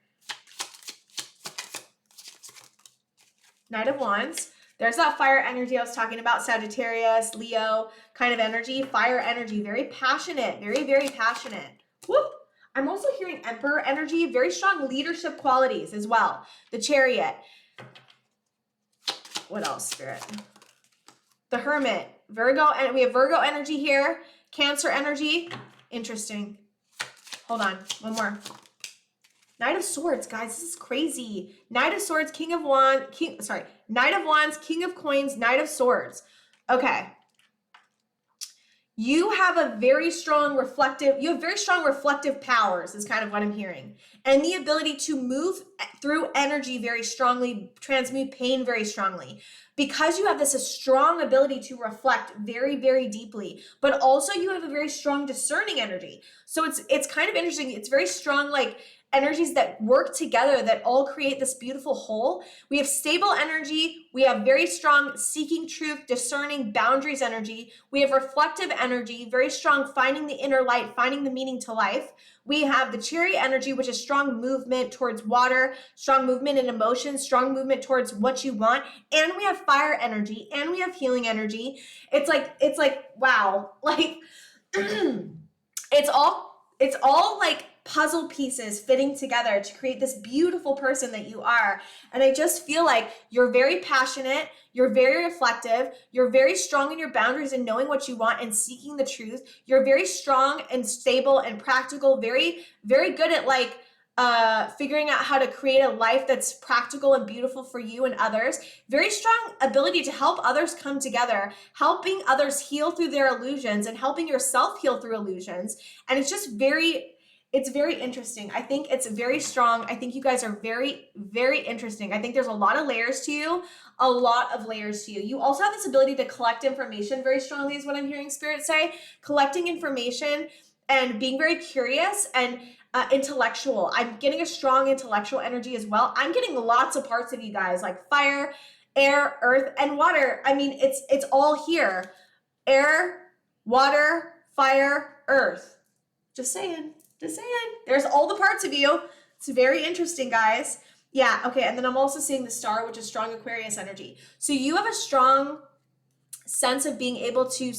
Knight of Wands. There's that fire energy I was talking about, Sagittarius, Leo kind of energy, fire energy, very passionate, very passionate. Whoop. I'm also hearing Emperor energy, very strong leadership qualities as well. The Chariot. What else, Spirit? The Hermit, Virgo, and we have Virgo energy here, Cancer energy. Interesting. Hold on, one more. Knight of Swords, guys, this is crazy. Knight of Swords, Knight of Wands, King of Coins, Knight of Swords. Okay. You have very strong reflective powers is kind of what I'm hearing. And the ability to move through energy very strongly, transmute pain very strongly. Because you have this strong ability to reflect very deeply, but also you have a very strong discerning energy. So it's kind of interesting. It's very strong, like energies that work together that all create this beautiful whole. We have stable energy. We have very strong seeking truth, discerning boundaries energy. We have reflective energy, very strong finding the inner light, finding the meaning to life. We have the cherry energy, which is strong movement towards water, strong movement in emotions, strong movement towards what you want. And we have fire energy, and we have healing energy. It's like, wow, like it's all like puzzle pieces fitting together to create this beautiful person that you are. And I just feel like you're very passionate, you're very reflective, you're very strong in your boundaries and knowing what you want and seeking the truth. You're very strong and stable and practical, very, very good at like figuring out how to create a life that's practical and beautiful for you and others. Very strong ability to help others come together, helping others heal through their illusions and helping yourself heal through illusions. And it's just it's very interesting. I think it's very strong. I think you guys are very, very interesting. I think there's a lot of layers to you, a lot of layers to you. You also have this ability to collect information very strongly is what I'm hearing Spirit say. Collecting information and being very curious and intellectual. I'm getting a strong intellectual energy as well. I'm getting lots of parts of you guys like fire, air, earth, and water. I mean, it's all here. Air, water, fire, earth. Just saying. There's all the parts of you. It's very interesting, guys. Yeah, okay, and then I'm also seeing the star, which is strong Aquarius energy. So you have a strong sense of being able to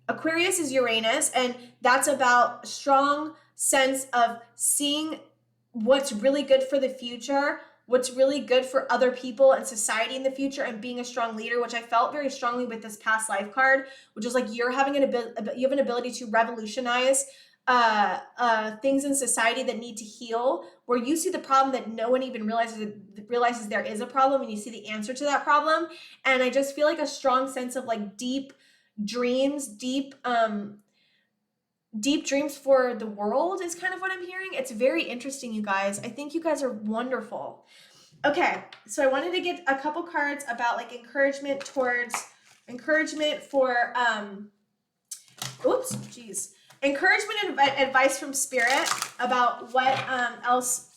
Aquarius is Uranus, and that's about strong sense of seeing what's really good for the future, what's really good for other people and society in the future, and being a strong leader, which I felt very strongly with this past life card, which is like you have an ability to revolutionize things in society that need to heal, where you see the problem that no one even realizes there is a problem, and you see the answer to that problem. And I just feel like a strong sense of like deep dreams, deep dreams for the world is kind of what I'm hearing. It's very interesting, you guys. I think you guys are wonderful. Okay, so I wanted to get a couple cards about like encouragement for encouragement and advice from Spirit about what else.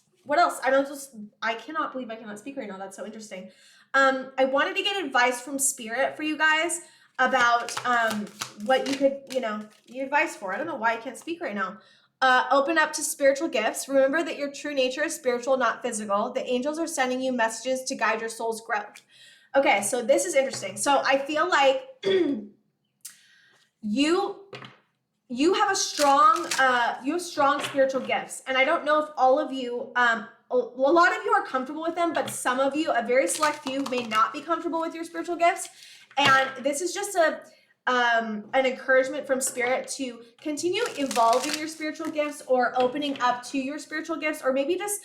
I cannot believe I cannot speak right now. That's so interesting. I wanted to get advice from Spirit for you guys about what you could, need advice for. I don't know why I can't speak right now. Open up to spiritual gifts. Remember that your true nature is spiritual, not physical. The angels are sending you messages to guide your soul's growth. Okay, so this is interesting. So I feel like you have strong spiritual gifts, and I don't know if all of you, a lot of you are comfortable with them, but some of you, a very select few, may not be comfortable with your spiritual gifts. And this is just an encouragement from Spirit to continue evolving your spiritual gifts or opening up to your spiritual gifts, or maybe just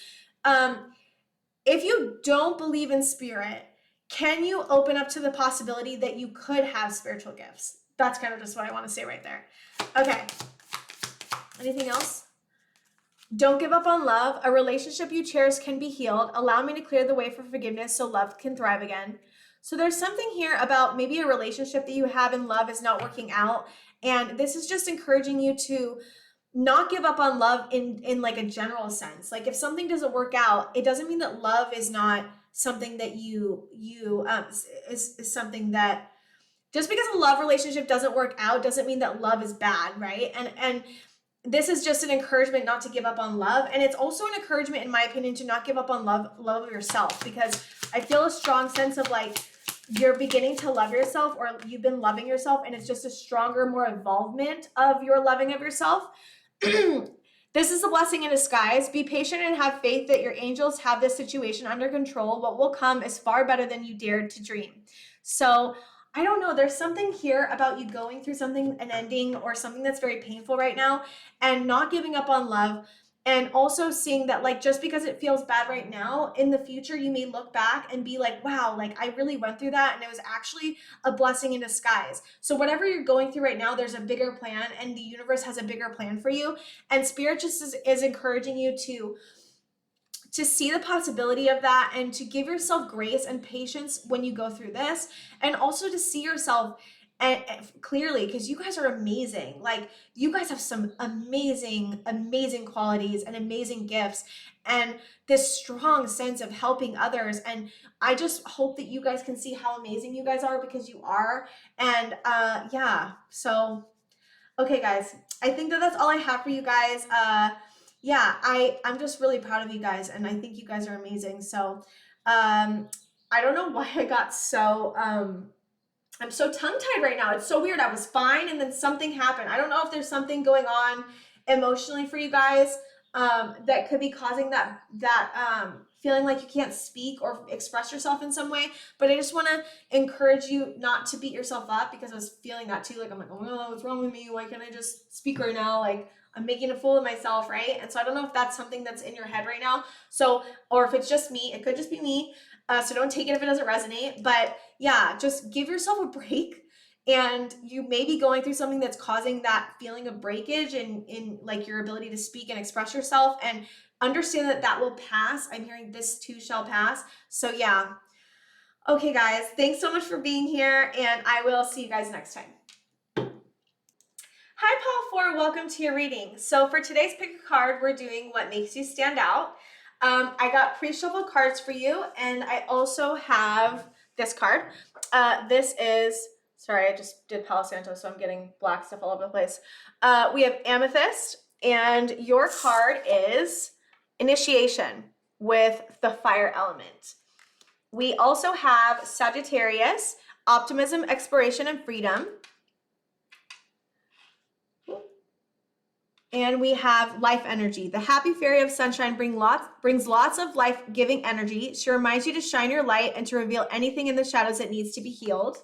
if you don't believe in Spirit, can you open up to the possibility that you could have spiritual gifts? That's kind of just what I want to say right there. Okay. Anything else? Don't give up on love. A relationship you cherish can be healed. Allow me to clear the way for forgiveness so love can thrive again. So there's something here about maybe a relationship that you have in love is not working out. And this is just encouraging you to not give up on love in like a general sense. Like if something doesn't work out, it doesn't mean that love is not something that is something that, just because a love relationship doesn't work out doesn't mean that love is bad, right? And this is just an encouragement not to give up on love. And it's also an encouragement, in my opinion, to not give up on love of yourself, because I feel a strong sense of like you're beginning to love yourself, or you've been loving yourself, and it's just a stronger, more involvement of your loving of yourself. This is a blessing in disguise. Be patient and have faith that your angels have this situation under control. What will come is far better than you dared to dream. So I don't know, there's something here about you going through something, an ending or something that's very painful right now, and not giving up on love. And also seeing that like, just because it feels bad right now, in the future, you may look back and be like, wow, like I really went through that, and it was actually a blessing in disguise. So whatever you're going through right now, there's a bigger plan, and the universe has a bigger plan for you. And Spirit just is encouraging you to see the possibility of that, and to give yourself grace and patience when you go through this, and also to see yourself and clearly, because you guys are amazing. Like, you guys have some amazing, amazing qualities and amazing gifts and this strong sense of helping others. And I just hope that you guys can see how amazing you guys are, because you are. And yeah, so okay, guys, I think that that's all I have for you guys. Yeah, I'm just really proud of you guys, and I think you guys are amazing. So I don't know why I got so I'm so tongue-tied right now. It's so weird. I was fine and then something happened. I don't know if there's something going on emotionally for you guys that could be causing that feeling like you can't speak or express yourself in some way. But I just want to encourage you not to beat yourself up, because I was feeling that too. Like, I'm like, oh no, what's wrong with me? Why can't I just speak right now? Like, I'm making a fool of myself, right? And so I don't know if that's something that's in your head right now. So, or if it's just me, it could just be me. So don't take it if it doesn't resonate. But yeah, just give yourself a break. And you may be going through something that's causing that feeling of breakage in like your ability to speak and express yourself, and understand that that will pass. I'm hearing this too shall pass. So yeah. Okay, guys, thanks so much for being here, and I will see you guys next time. Hi, Paul 4, welcome to your reading. So for today's pick a card, we're doing what makes you stand out. I got pre-shuffled cards for you, and I also have this card. This is, sorry, I just did Palo Santo, so I'm getting black stuff all over the place. We have Amethyst, and your card is Initiation with the fire element. We also have Sagittarius, Optimism, Exploration, and Freedom. And we have Life Energy. The happy fairy of sunshine brings lots of life-giving energy. She reminds you to shine your light and to reveal anything in the shadows that needs to be healed.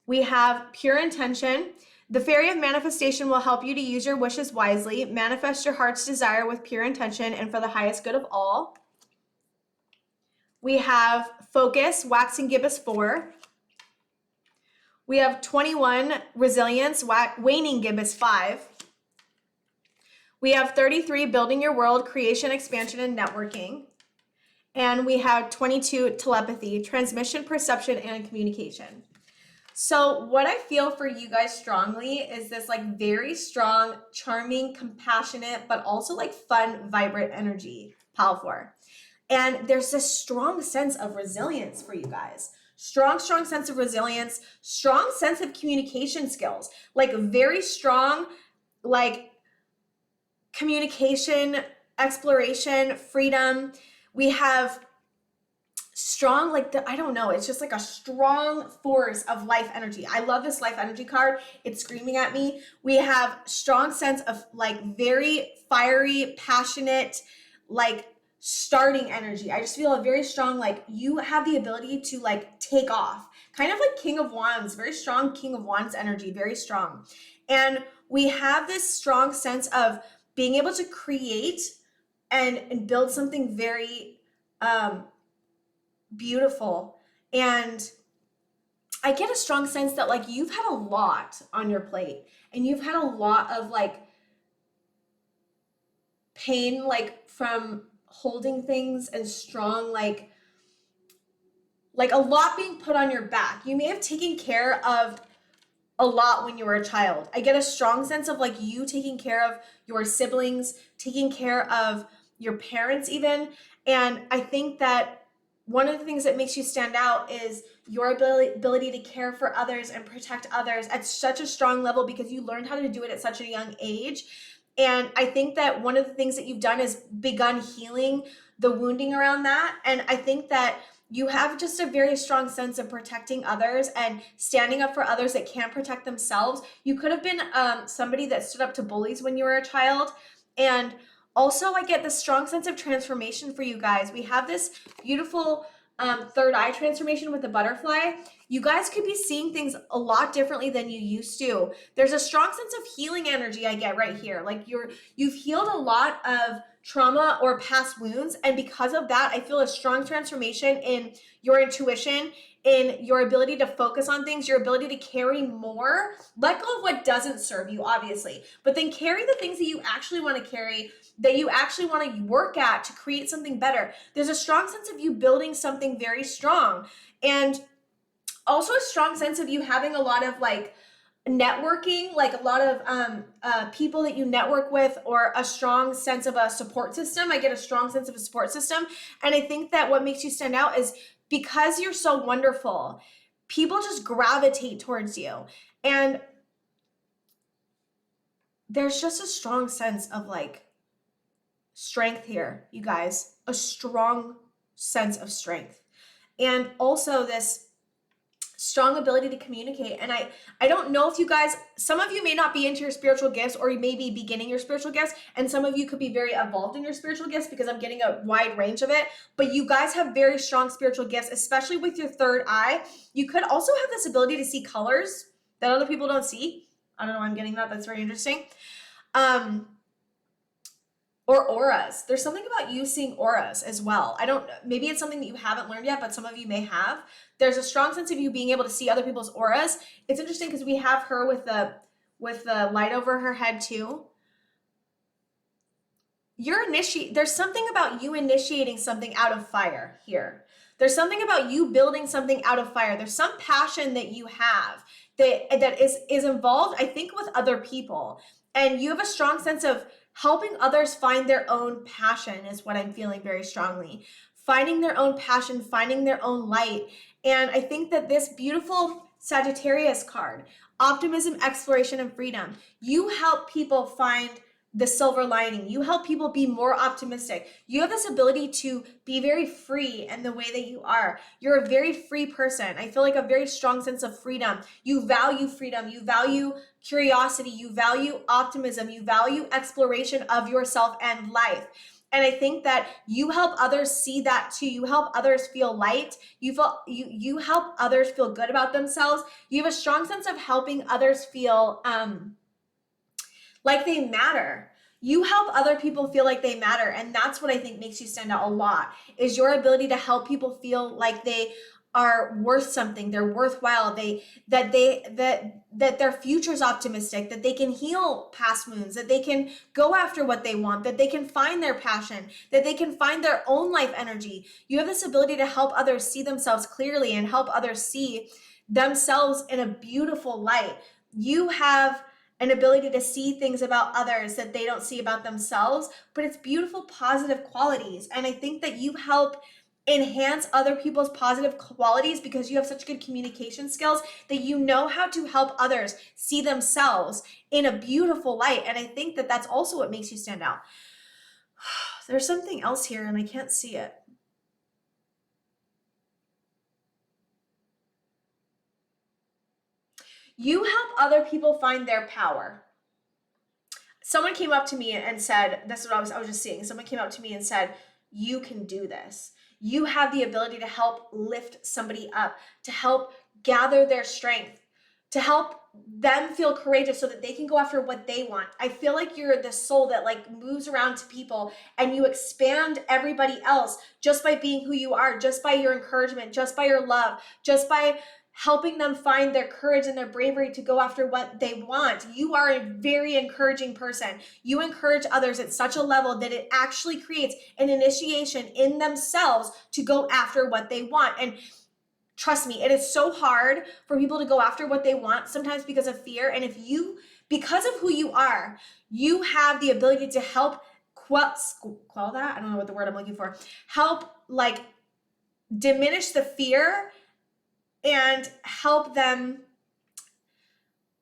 We have Pure Intention. The fairy of manifestation will help you to use your wishes wisely. Manifest your heart's desire with pure intention and for the highest good of all. We have Focus, Waxing Gibbous 4. We have 21, Resilience, Waning Gibbous 5. We have 33, Building Your World, Creation, Expansion, and Networking. And we have 22, Telepathy, Transmission, Perception, and Communication. So what I feel for you guys strongly is this like very strong, charming, compassionate, but also like fun, vibrant energy, Pal 4. And there's this strong sense of resilience for you guys. Strong sense of resilience, strong sense of communication skills, like very strong, like communication, exploration, freedom. We have strong, like I don't know, it's just like a strong force of life energy. I love this life energy card. It's screaming at me. We have strong sense of like very fiery, passionate, like starting energy. I just feel a very strong, like you have the ability to like take off, kind of like King of Wands, very strong King of Wands energy, very strong. And we have this strong sense of being able to create and build something very beautiful. And I get a strong sense that like you've had a lot on your plate, and you've had a lot of like pain, like from holding things, and strong, like a lot being put on your back. You may have taken care of a lot when you were a child. I get a strong sense of like you taking care of your siblings, taking care of your parents even. And I think that one of the things that makes you stand out is your ability to care for others and protect others at such a strong level, because you learned how to do it at such a young age. And I think that one of the things that you've done is begun healing the wounding around that. And I think that you have just a very strong sense of protecting others and standing up for others that can't protect themselves. You could have been somebody that stood up to bullies when you were a child. And also, I get this strong sense of transformation for you guys. We have this beautiful third eye transformation with the butterfly. You guys could be seeing things a lot differently than you used to. There's a strong sense of healing energy I get right here. Like you've healed a lot of trauma or past wounds, and because of that, I feel a strong transformation in your intuition, in your ability to focus on things, your ability to carry more. Let go of what doesn't serve you, obviously, but then carry the things that you actually want to carry, that you actually want to work at to create something better. There's a strong sense of you building something very strong. And Also a strong sense of you having a lot of like networking, like a lot of people that you network with, or a strong sense of a support system. I get a strong sense of a support system. And I think that what makes you stand out is because you're so wonderful, people just gravitate towards you. And there's just a strong sense of like strength here, you guys, a strong sense of strength. And also this strong ability to communicate. And I don't know if you guys, some of you may not be into your spiritual gifts, or you may be beginning your spiritual gifts, and some of you could be very evolved in your spiritual gifts, because I'm getting a wide range of it. But you guys have very strong spiritual gifts, especially with your third eye. You could also have this ability to see colors that other people don't see. I don't know why I'm getting that. That's very interesting. Or auras. There's something about you seeing auras as well. I don't, maybe it's something that you haven't learned yet, but some of you may have. There's a strong sense of you being able to see other people's auras. It's interesting because we have her with the light over her head too. There's something about you initiating something out of fire here. There's something about you building something out of fire. There's some passion that you have that is involved, I think, with other people. And you have a strong sense of helping others find their own passion is what I'm feeling very strongly. Finding their own passion, finding their own light. And I think that this beautiful Sagittarius card, optimism, exploration, and freedom, you help people find the silver lining. You help people be more optimistic. You have this ability to be very free in the way that you are. You're a very free person. I feel like a very strong sense of freedom. You value freedom. You value curiosity. You value optimism. You value exploration of yourself and life. And I think that you help others see that too. You help others feel light. You help others feel good about themselves. You have a strong sense of helping others feel like they matter. You help other people feel like they matter. And that's what I think makes you stand out a lot, is your ability to help people feel like they are worth something, they're worthwhile, that their future's optimistic, that they can heal past wounds, that they can go after what they want, that they can find their passion, that they can find their own life energy. You have this ability to help others see themselves clearly and help others see themselves in a beautiful light. You have an ability to see things about others that they don't see about themselves, but it's beautiful, positive qualities. And I think that you help enhance other people's positive qualities because you have such good communication skills that you know how to help others see themselves in a beautiful light. And I think that that's also what makes you stand out. There's something else here and I can't see it. You help other people find their power. Someone came up to me and said, that's what I was just seeing. Someone came up to me and said, you can do this. You have the ability to help lift somebody up, to help gather their strength, to help them feel courageous so that they can go after what they want. I feel like you're the soul that like moves around to people and you expand everybody else just by being who you are, just by your encouragement, just by your love, just by helping them find their courage and their bravery to go after what they want. You are a very encouraging person. You encourage others at such a level that it actually creates an initiation in themselves to go after what they want. And trust me, it is so hard for people to go after what they want, sometimes because of fear. And if you, because of who you are, you have the ability to help quell that. I don't know what the word I'm looking for. Help like diminish the fear and help them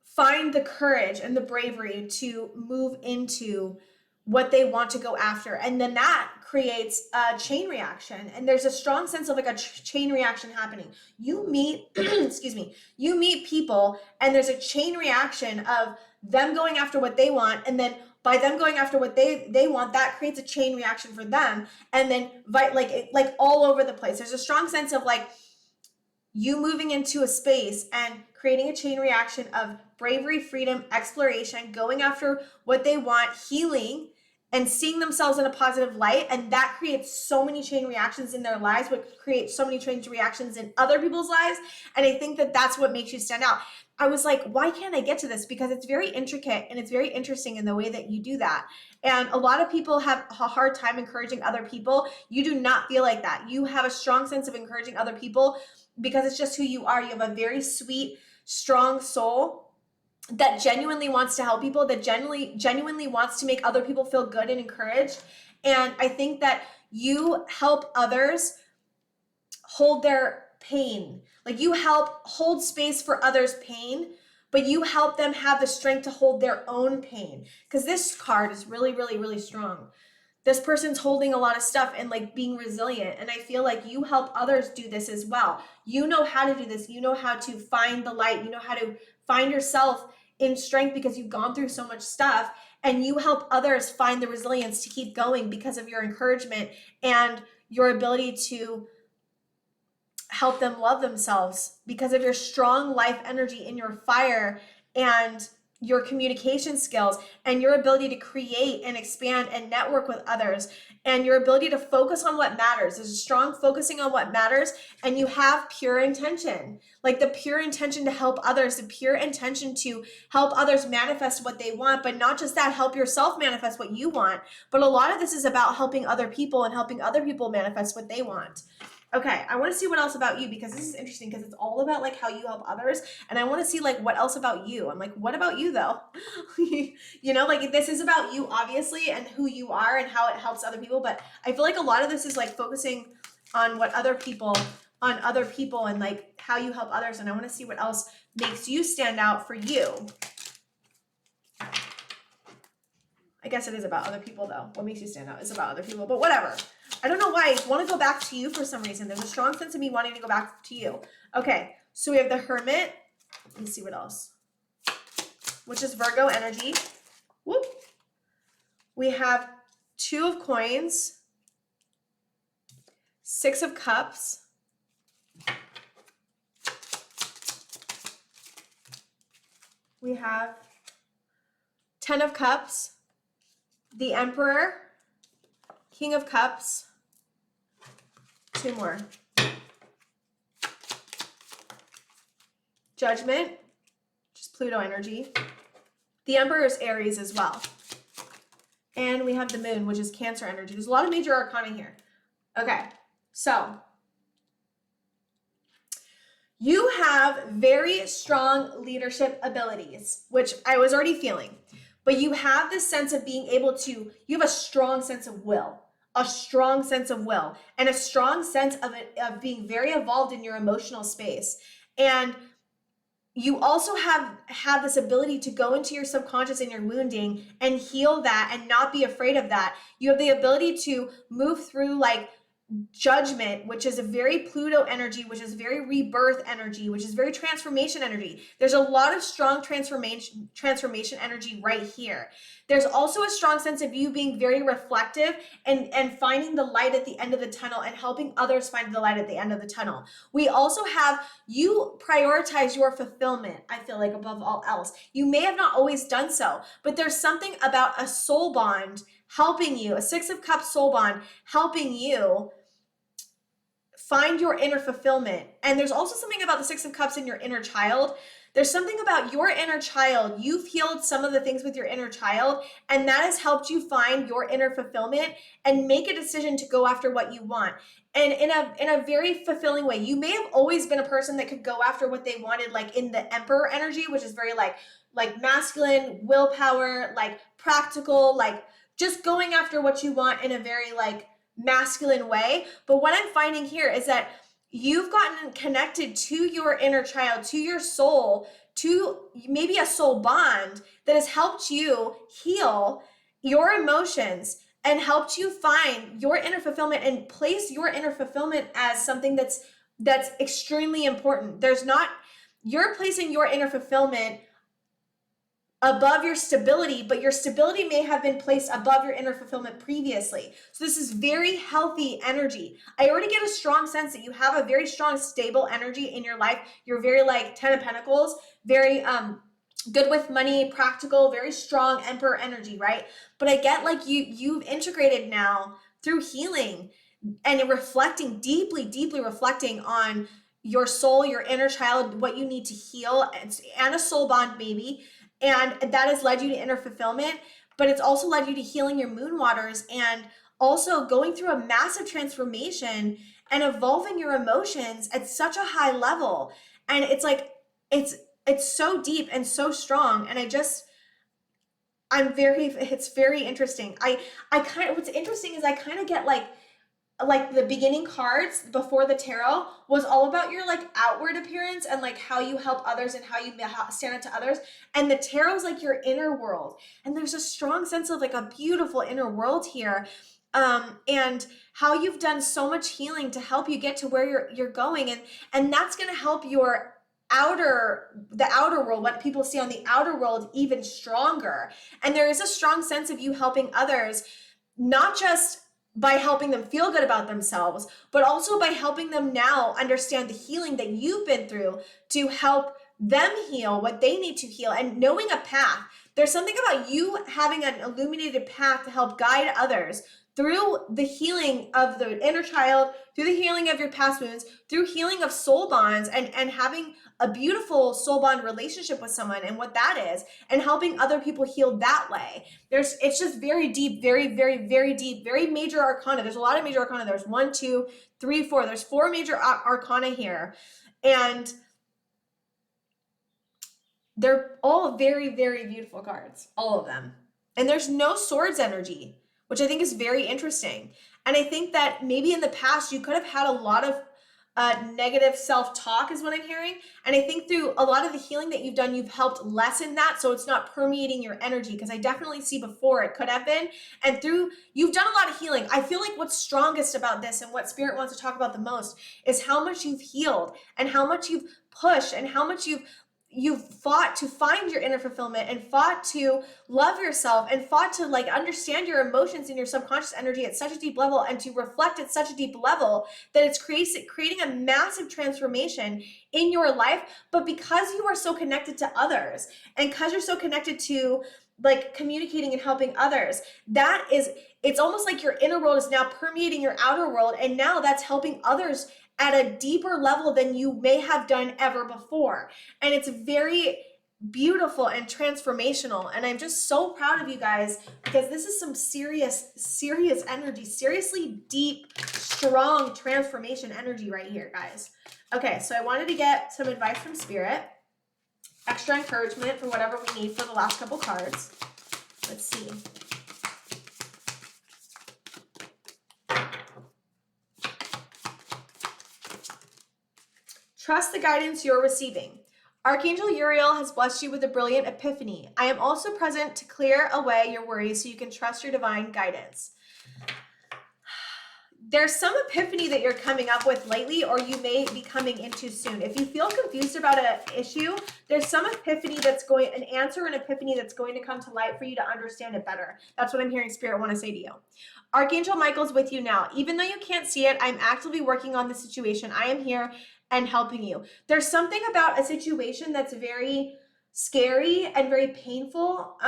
find the courage and the bravery to move into what they want to go after. And then that creates a chain reaction. And there's a strong sense of like a chain reaction happening. You meet, excuse me, you meet people and there's a chain reaction of them going after what they want. And then by them going after what they want, that creates a chain reaction for them. And then like all over the place. There's a strong sense of like, you moving into a space and creating a chain reaction of bravery, freedom, exploration, going after what they want, healing, and seeing themselves in a positive light. And that creates so many chain reactions in their lives, which creates so many chain reactions in other people's lives. And I think that that's what makes you stand out. I was like, why can't I get to this? Because it's very intricate and it's very interesting in the way that you do that. And a lot of people have a hard time encouraging other people. You do not feel like that. You have a strong sense of encouraging other people because it's just who you are. You have a very sweet, strong soul that genuinely wants to help people, that genuinely wants to make other people feel good and encouraged. And I think that you help others hold their pain. Like, you help hold space for others' pain, but you help them have the strength to hold their own pain. Because this card is really, really, really strong. This person's holding a lot of stuff and like being resilient. And I feel like you help others do this as well. You know how to do this. You know how to find the light. You know how to find yourself in strength because you've gone through so much stuff, and you help others find the resilience to keep going because of your encouragement and your ability to help them love themselves, because of your strong life energy in your fire and your communication skills and your ability to create and expand and network with others and your ability to focus on what matters. There's a strong focusing on what matters, and you have pure intention, like the pure intention to help others, the pure intention to help others manifest what they want, but not just that, help yourself manifest what you want. But a lot of this is about helping other people and helping other people manifest what they want. Okay, I want to see what else about you, because this is interesting, because it's all about like how you help others, and I want to see like what else about you. I'm like, what about you though? You know, like this is about you obviously and who you are and how it helps other people, but I feel like a lot of this is like focusing on what other people and like how you help others, and I want to see what else makes you stand out for you. I guess it is about other people though. What makes you stand out is about other people, but whatever. I don't know why I want to go back to you for some reason. There's a strong sense of me wanting to go back to you. Okay, so we have the Hermit. Let's see what else. Which is Virgo energy. Whoop. We have 2 of Coins, 6 of Cups, we have 10 of Cups, the Emperor, King of Cups, 2 more. Judgment, just Pluto energy. The Emperor is Aries as well. And we have the Moon, which is Cancer energy. There's a lot of major arcana here. Okay, so you have very strong leadership abilities, which I was already feeling. But you have this sense of being able to, you have a strong sense of will. A strong sense of will and a strong sense of being very involved in your emotional space. And you also have this ability to go into your subconscious and your wounding and heal that and not be afraid of that. You have the ability to move through like Judgment, which is a very Pluto energy, which is very rebirth energy, which is very transformation energy. There's a lot of strong transformation energy right here. There's also a strong sense of you being very reflective and finding the light at the end of the tunnel and helping others find the light at the end of the tunnel. We also have you prioritize your fulfillment, I feel like, above all else. You may have not always done so, but there's something about a soul bond helping you, a 6 of Cups soul bond helping you find your inner fulfillment. And there's also something about the 6 of Cups in your inner child. There's something about your inner child. You've healed some of the things with your inner child, and that has helped you find your inner fulfillment and make a decision to go after what you want. And in a very fulfilling way. You may have always been a person that could go after what they wanted, like in the Emperor energy, which is very like masculine, willpower, like practical, like just going after what you want in a very like masculine way. But what I'm finding here is that you've gotten connected to your inner child, to your soul, to maybe a soul bond that has helped you heal your emotions and helped you find your inner fulfillment and place your inner fulfillment as something that's extremely important. You're placing your inner fulfillment above your stability, but your stability may have been placed above your inner fulfillment previously. So this is very healthy energy. I already get a strong sense that you have a very strong, stable energy in your life. You're very like 10 of Pentacles, very good with money, practical, very strong Emperor energy, right? But I get like you've integrated now through healing and reflecting, deeply reflecting on your soul, your inner child, what you need to heal, and a soul bond maybe. And that has led you to inner fulfillment, but it's also led you to healing your moon waters and also going through a massive transformation and evolving your emotions at such a high level. And it's like, it's so deep and so strong. And it's very interesting. What's interesting is I kind of get like the beginning cards before the tarot was all about your like outward appearance and like how you help others and how you stand up to others. And the tarot is like your inner world. And there's a strong sense of like a beautiful inner world here. And how you've done so much healing to help you get to where you're going. And that's going to help the outer world, what people see on the outer world, even stronger. And there is a strong sense of you helping others, not just by helping them feel good about themselves, but also by helping them now understand the healing that you've been through to help them heal what they need to heal and knowing a path. There's something about you having an illuminated path to help guide others through the healing of the inner child, through the healing of your past wounds, through healing of soul bonds, and having a beautiful soul bond relationship with someone and what that is, and helping other people heal that way. It's just very deep, very, very, very deep, very major arcana. There's a lot of major arcana. There's 1, 2, 3, 4. There's 4 major arcana here. And they're all very, very beautiful cards, all of them. And there's no swords energy, which I think is very interesting. And I think that maybe in the past, you could have had a lot of negative self-talk is what I'm hearing. And I think through a lot of the healing that you've done, you've helped lessen that. So it's not permeating your energy, because I definitely see before it could have been. And you've done a lot of healing. I feel like what's strongest about this and what Spirit wants to talk about the most is how much you've healed and how much you've pushed and how much you've fought to find your inner fulfillment and fought to love yourself and fought to like understand your emotions and your subconscious energy at such a deep level and to reflect at such a deep level that it's creating a massive transformation in your life. But because you are so connected to others and because you're so connected to like communicating and helping others, it's almost like your inner world is now permeating your outer world, and now that's helping others at a deeper level than you may have done ever before. And it's very beautiful and transformational. And I'm just so proud of you guys, because this is some serious, serious energy, seriously deep, strong transformation energy right here, guys. Okay, so I wanted to get some advice from Spirit, extra encouragement for whatever we need for the last couple cards. Let's see. Trust the guidance you're receiving. Archangel Uriel has blessed you with a brilliant epiphany. I am also present to clear away your worries so you can trust your divine guidance. There's some epiphany that you're coming up with lately, or you may be coming into soon. If you feel confused about an issue, there's some epiphany an answer, an epiphany that's going to come to light for you to understand it better. That's what I'm hearing Spirit want to say to you. Archangel Michael's with you now. Even though you can't see it, I'm actively working on the situation. I am here and helping you. There's something about a situation that's very scary and very painful.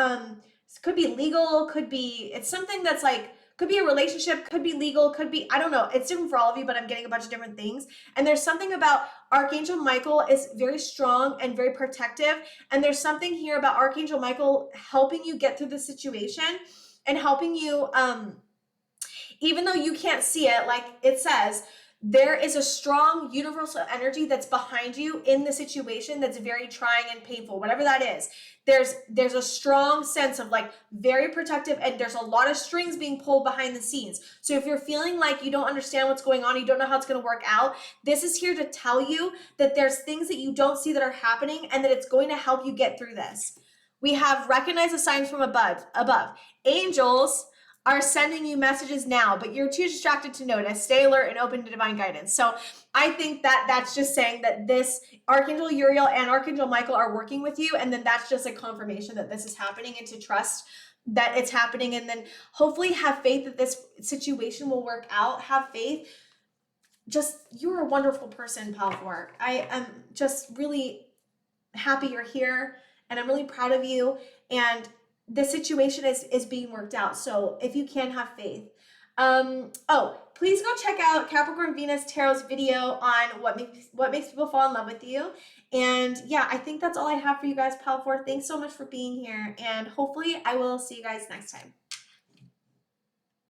Could be legal, it's something that's like, could be a relationship, could be legal, could be, I don't know. It's different for all of you, but I'm getting a bunch of different things. And there's something about Archangel Michael is very strong and very protective. And there's something here about Archangel Michael helping you get through the situation and helping you, even though you can't see it, like it says, there is a strong universal energy that's behind you in the situation that's very trying and painful, whatever that is. There's a strong sense of like very protective, and there's a lot of strings being pulled behind the scenes. So if you're feeling like you don't understand what's going on, you don't know how it's going to work out, this is here to tell you that there's things that you don't see that are happening and that it's going to help you get through this. We have recognized the signs from above. Angels are sending you messages now, but you're too distracted to notice. Stay alert and open to divine guidance. So I think that that's just saying that this Archangel Uriel and Archangel Michael are working with you. And then that's just a confirmation that this is happening, and to trust that it's happening. And then hopefully have faith that this situation will work out. Have faith. You're a wonderful person, Palfor. I am just really happy you're here, and I'm really proud of you. And the situation is being worked out. So if you can, have faith. Please go check out Capricorn Venus Tarot's video on what makes people fall in love with you. And yeah, I think that's all I have for you guys, Palfor. Thanks so much for being here, and hopefully I will see you guys next time.